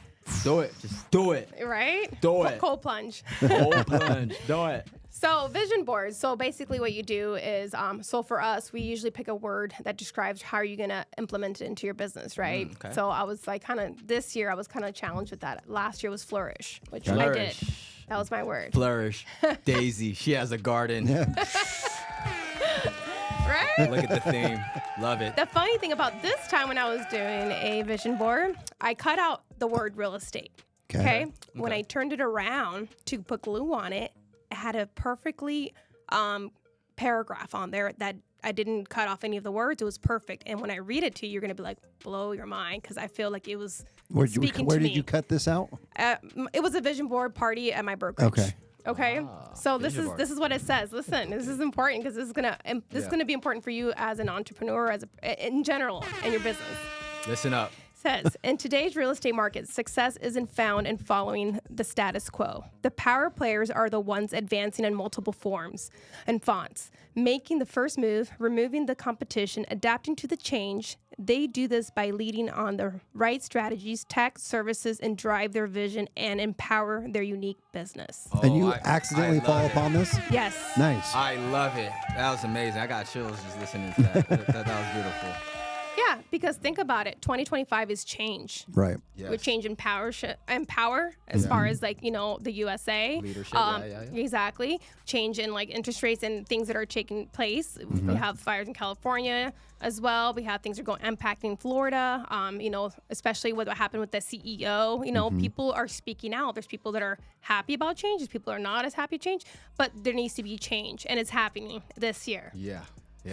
Do it. Just do it. right. Do it. Cold plunge. Cold plunge. Do it. So vision boards. So basically what you do is, so for us, we usually pick a word that describes how you're going to implement it into your business, right? okay. So I was like this year I was kind of challenged with that. Last year was flourish, which I Flourish. did. That was my word. Flourish. Daisy. She has a garden. Right? Look at the theme. Love it. The funny thing about this time when I was doing a vision board, I cut out the word real estate. Okay. When I turned it around to put glue on it, it had a perfectly paragraph on there that I didn't cut off any of the words. It was perfect. And when I read it to you, you're going to be like, blow your mind, because I feel like it was speaking Where to did me. you cut this out? It was a vision board party at my brokerage. Okay. So this vision board. is what it says. Listen, this is important because this is gonna be important for you as an entrepreneur, in general, in your business. Listen up. Says, in today's real estate market, success isn't found in following the status quo. The power players are the ones advancing in multiple forms and fonts, making the first move, removing the competition, adapting to the change. They do this by leading on the right strategies, tech, services, and drive their vision and empower their unique business. And you I accidentally love fall it. upon this? Yes. Nice. I love it. That was amazing. I got chills just listening to that. that was beautiful. Yeah, because think about it. 2025 is change. Right. Yes. We're changing power as far as like, the USA. Leadership, yeah. Exactly. Change in like interest rates and things that are taking place. Mm-hmm. We have fires in California as well. We have things that are impacting Florida. Especially what happened with the CEO. Mm-hmm. People are speaking out. There's people that are happy about change. There's people that are not as happy change. But there needs to be change, and it's happening this year. Yeah.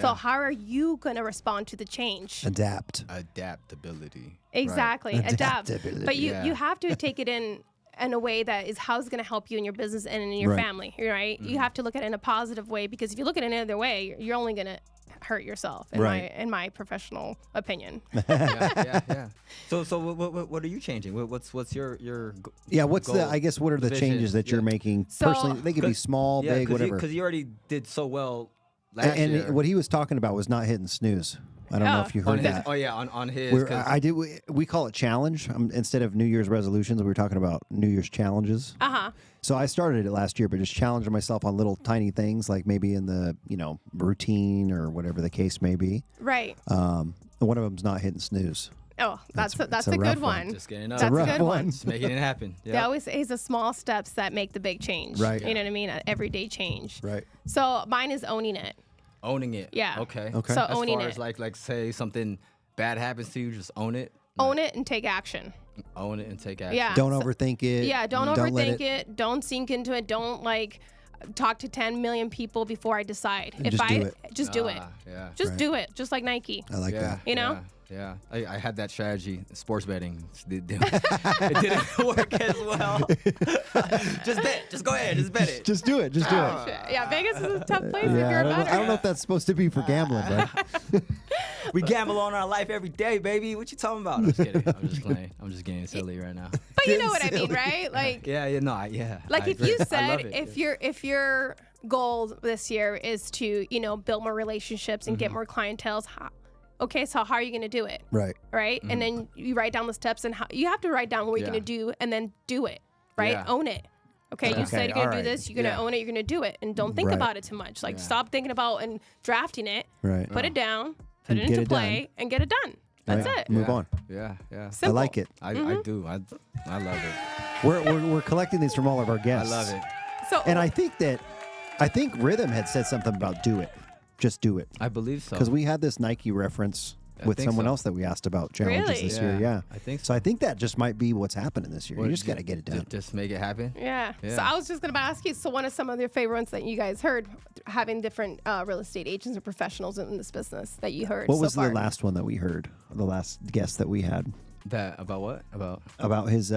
So how are you going to respond to the change? Adapt. Adaptability. Exactly. Right. Adapt. Adaptability. But you Yeah. you have to take it in a way that is how it's going to help you in your business and in your Right. family, right? Mm-hmm. You have to look at it in a positive way, because if you look at it another way, you're only going to hurt yourself, Right. in my professional opinion. Yeah. So what are you changing? What's your Yeah, what goal, are the vision? changes that you're making So- personally? They could be small, big, whatever. Because you already did so well last And year. what he was talking about was not hitting snooze. I don't know if you on heard his, that. on his. We're- 'cause- we call it challenge instead of New Year's resolutions. We were talking about New Year's challenges. So I started it last year, but just challenging myself on little tiny things, like maybe in the routine or whatever the case may be. Right. One of them's not hitting snooze. Oh, that's it's a a rough good one. one. Just getting up. That's a rough good one. Just making it happen. They Yeah. always say it's the small steps that make the big change. Right. You know what I mean? Everyday change. Right. So mine is owning it. Owning it. Yeah. Okay. Okay. So As owning far it. as like say something bad happens to you, just own it. Own it and take action. Own it and take action. Yeah. Don't So- overthink it. Yeah, don't let overthink it. Don't sink into it. Don't talk to 10 million people before I decide. Just do it. Just do it. Yeah. Just Right. do it. Just like Nike. I like Yeah. that. You know? Yeah, I had that strategy, sports betting. It didn't work as well. Just bet. Just go ahead. Just bet it. Just do it. Just do Oh, it. shit. Yeah, Vegas is a tough place if Yeah, you're I a don't, know, better. I don't know if that's supposed to be for gambling, but We gamble on our life every day, baby. What you talking about? I'm just kidding. I'm just playing. I'm just getting silly right now. But you know what I mean, right? Like, Yeah, yeah. like I if agree. you I love said it. if your goal this year is to build more relationships and get more clientele, okay, so how are you going to do it? right. Right? And then you write down the steps and how you have to write down what you're Yeah. going to do and then do it, right? Yeah. Own it. Okay, you Okay, said you're going to do alright. this, you're going to Yeah. own it, you're going to do it. And don't think Right. about it too much. Like, Yeah. stop thinking about and drafting it. Right. Put it down, put And it get into it done. play, and get it done. That's Right. it. Move on. Yeah. I Simple. like it. I do. I love it. We're collecting these from all of our I guests. love it. So, And I think Rhythm had said something about do it. Just do it. I believe so. Because we had this Nike reference I with think someone so. else that we asked about challenges Really? this year. Yeah. I think So I think that just might be what's happening this year. Well, You just got to get it done. Just make it happen. yeah. So Yeah. I was just going to ask you, so what are some of your favorite ones that you guys heard, having different real estate agents or professionals in this business that you heard What so was far? the last one that we heard? The last guest that we had That about what? about his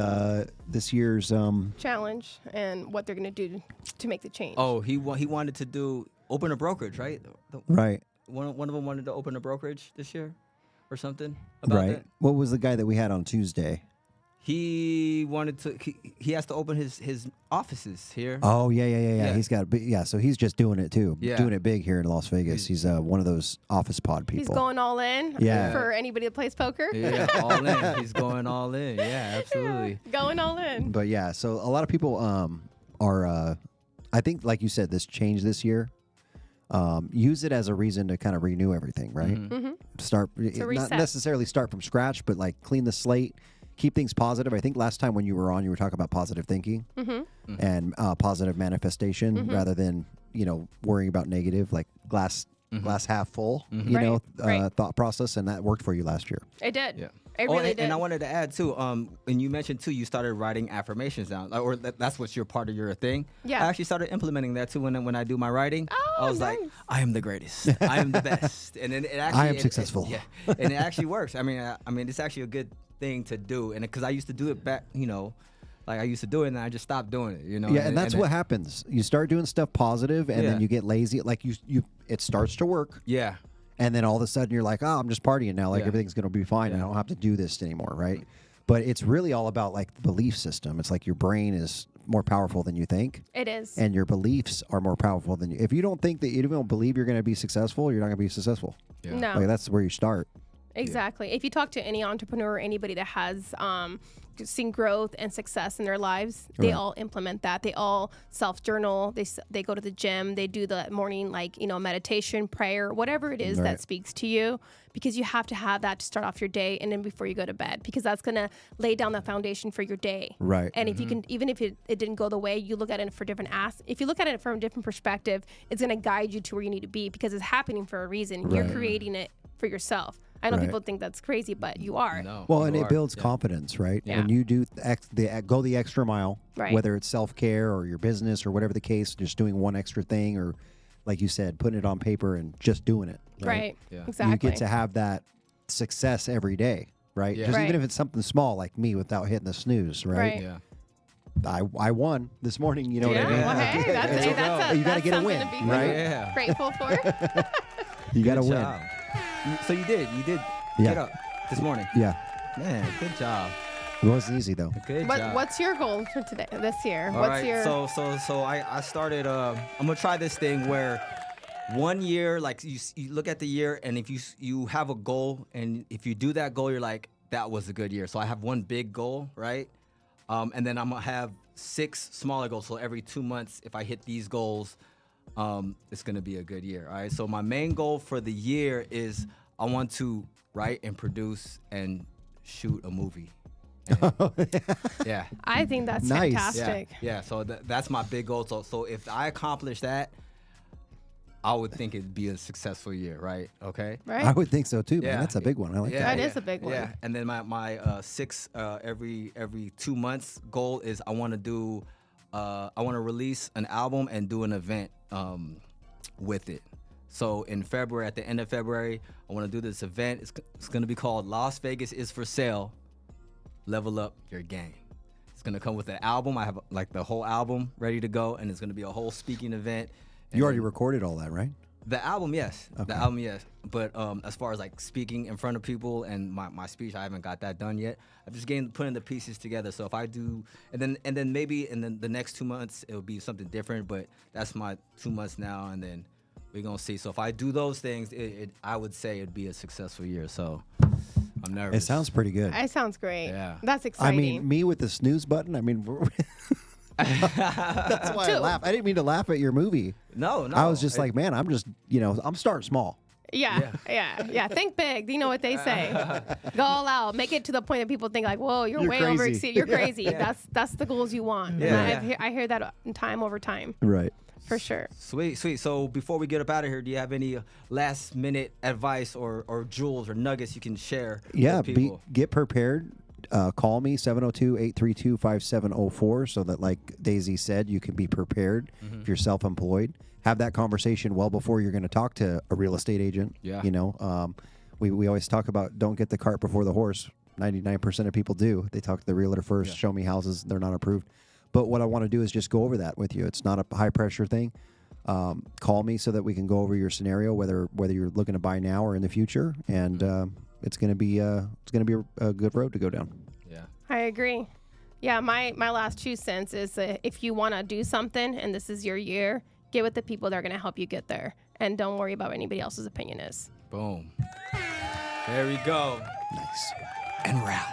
this year's challenge and what they're going to do to make the change? Oh, he wanted to open a brokerage, right? right. One of them wanted to open a brokerage this year, or something about Right. that. What was the guy that we had on Tuesday? He wanted to. He has to open his offices here. Oh yeah. Yeah. He's got so he's just doing it too. Yeah. Doing it big here in Las Vegas. He's one of those office pod people. He's going all in Yeah. for anybody that plays poker. Yeah, all in. He's going all in. Yeah, absolutely. Going all in. But yeah, so a lot of people are I think like you said, this change this year. Use it as a reason to kind of renew everything, right? Mm-hmm. Start To not reset. necessarily start from scratch, but like clean the slate, keep things positive. I think last time when you were on, you were talking about positive thinking and positive manifestation rather than worrying about negative, like glass half full, Right, right. thought process, and that worked for you last year. It did. Yeah. It really and, did. and I wanted to add too. And you mentioned too, you started writing affirmations down, or that's what's your part of your thing. Yeah. I actually started implementing that too when I do my writing. Oh, I was like, nice. I am the greatest. I am the best. And then it actually, I am successful. yeah, and it actually works. I mean, it's actually a good thing to do, and because I used to do it back, like I used to do it, and I just stopped doing it. Yeah, and that's what happens. You start doing stuff positive, and Yeah. then you get lazy. Like it starts to work. Yeah. And then all of a sudden you're like, oh, I'm just partying now. Like Yeah. everything's going to be fine. I Yeah. don't have to do this anymore, right? But it's really all about like the belief system. It's like your brain is more powerful than you think, It is. and your beliefs are more powerful than you. If you don't think that you don't believe you're going to be successful, you're not going to be successful. Yeah. No. Like that's where you start. Exactly. If you talk to any entrepreneur or anybody that has seen growth and success in their lives, they Right. all implement that. They all self-journal. They go to the gym. They do the morning, meditation, prayer, whatever it is Right. that speaks to you, because you have to have that to start off your day and then before you go to bed, because that's going to lay down the foundation for your day. Right. And if you can, even if it didn't go the way, you look at it for different if you look at it from a different perspective, it's going to guide you to where you need to be, because it's happening for a reason. You're Right. creating it for yourself. I know Right. people think that's crazy, but you are. No. Well, you and it are. builds Yeah. confidence, right? Yeah. When you do go the extra mile, Right. whether it's self-care or your business or whatever the case, just doing one extra thing, or like you said, putting it on paper and just doing it. Right. Yeah. Exactly. You get to have that success every day, right? Yeah. Just Right. even if it's something small like me without hitting the snooze, right? Right. Yeah. I won this morning, you know Yeah, what I mean? well, hey, that's, So hey, that's, you gotta that's get a something win, to be right? Yeah. grateful for. You got to Good win. job. So you did Yeah. get up this morning. Yeah. Man, good job. It wasn't easy though. Good job. What's your goal for this year? All What's right, your so I started. I'm gonna try this thing where 1 year, like you look at the year, and if you have a goal, and if you do that goal, you're like, that was a good year. So I have one big goal, right? And then I'm gonna have 6 smaller goals. So every 2 months, if I hit these goals, it's gonna be a good year. All right. So my main goal for the year is I want to write and produce and shoot a movie. And- yeah. I think that's Nice. fantastic. Yeah. So that's my big goal. So if I accomplish that, I would think it'd be a successful year, right? Okay. Right? I would think so too, man. Yeah. That's a big one. I like that. That is a big one. Yeah. And then my 6 every 2 months goal is I want to release an album and do an event with it. So in February, at the end of February, I want to do this event. It's going to be called Las Vegas is for Sale. Level up your game. It's going to come with an album. I have like the whole album ready to go, and it's going to be a whole speaking event. You already And recorded all that, right? the album, yes. Okay. The album, yes. But as far as like speaking in front of people and my speech, I haven't got that done yet. I'm just putting the pieces together. So if I do, and then maybe in the next 2 months it'll be something different. But that's my 2 months now, and then we're gonna see. So if I do those things, I would say it'd be a successul year. So I'm nervous. It sounds pretty good. It sounds great. Yeah. That's I exciting. mean, me with the snooze button. I mean, that's why I laugh. I didn't mean to laugh at your movie. No. I was just like, man, I'm starting small. Yeah. Think big. You know what they say. Go all out. Make it to the point that people think like, whoa, you're way crazy. over exceeded. You're crazy. That's the goals you want. Yeah. And I hear that time over time. Right. For sure. Sweet. So before we get up out of here, do you have any last minute advice or jewels or nuggets you can share Yeah. with people? Get prepared. Call me 702-832-5704 so that, like Daisy said, you can be prepared if you're self-employed. Have that conversation well before you're going to talk to a real estate agent. Yeah. You know, we always talk about don't get the cart before the horse. 99% of people do. They talk to the realtor first, show me houses, they're not approved. But what I want to do is just go over that with you. It's not a high pressure thing. Call me so that we can go over your scenario, whether you're looking to buy now or in the future, and it's going to be a good road to go down. Yeah. I agree. Yeah, my last 2 cents is if you want to do something and this is your year, get with the people that are going to help you get there. And don't worry about what anybody else's opinion is. Boom. There we go. Nice. And we're out.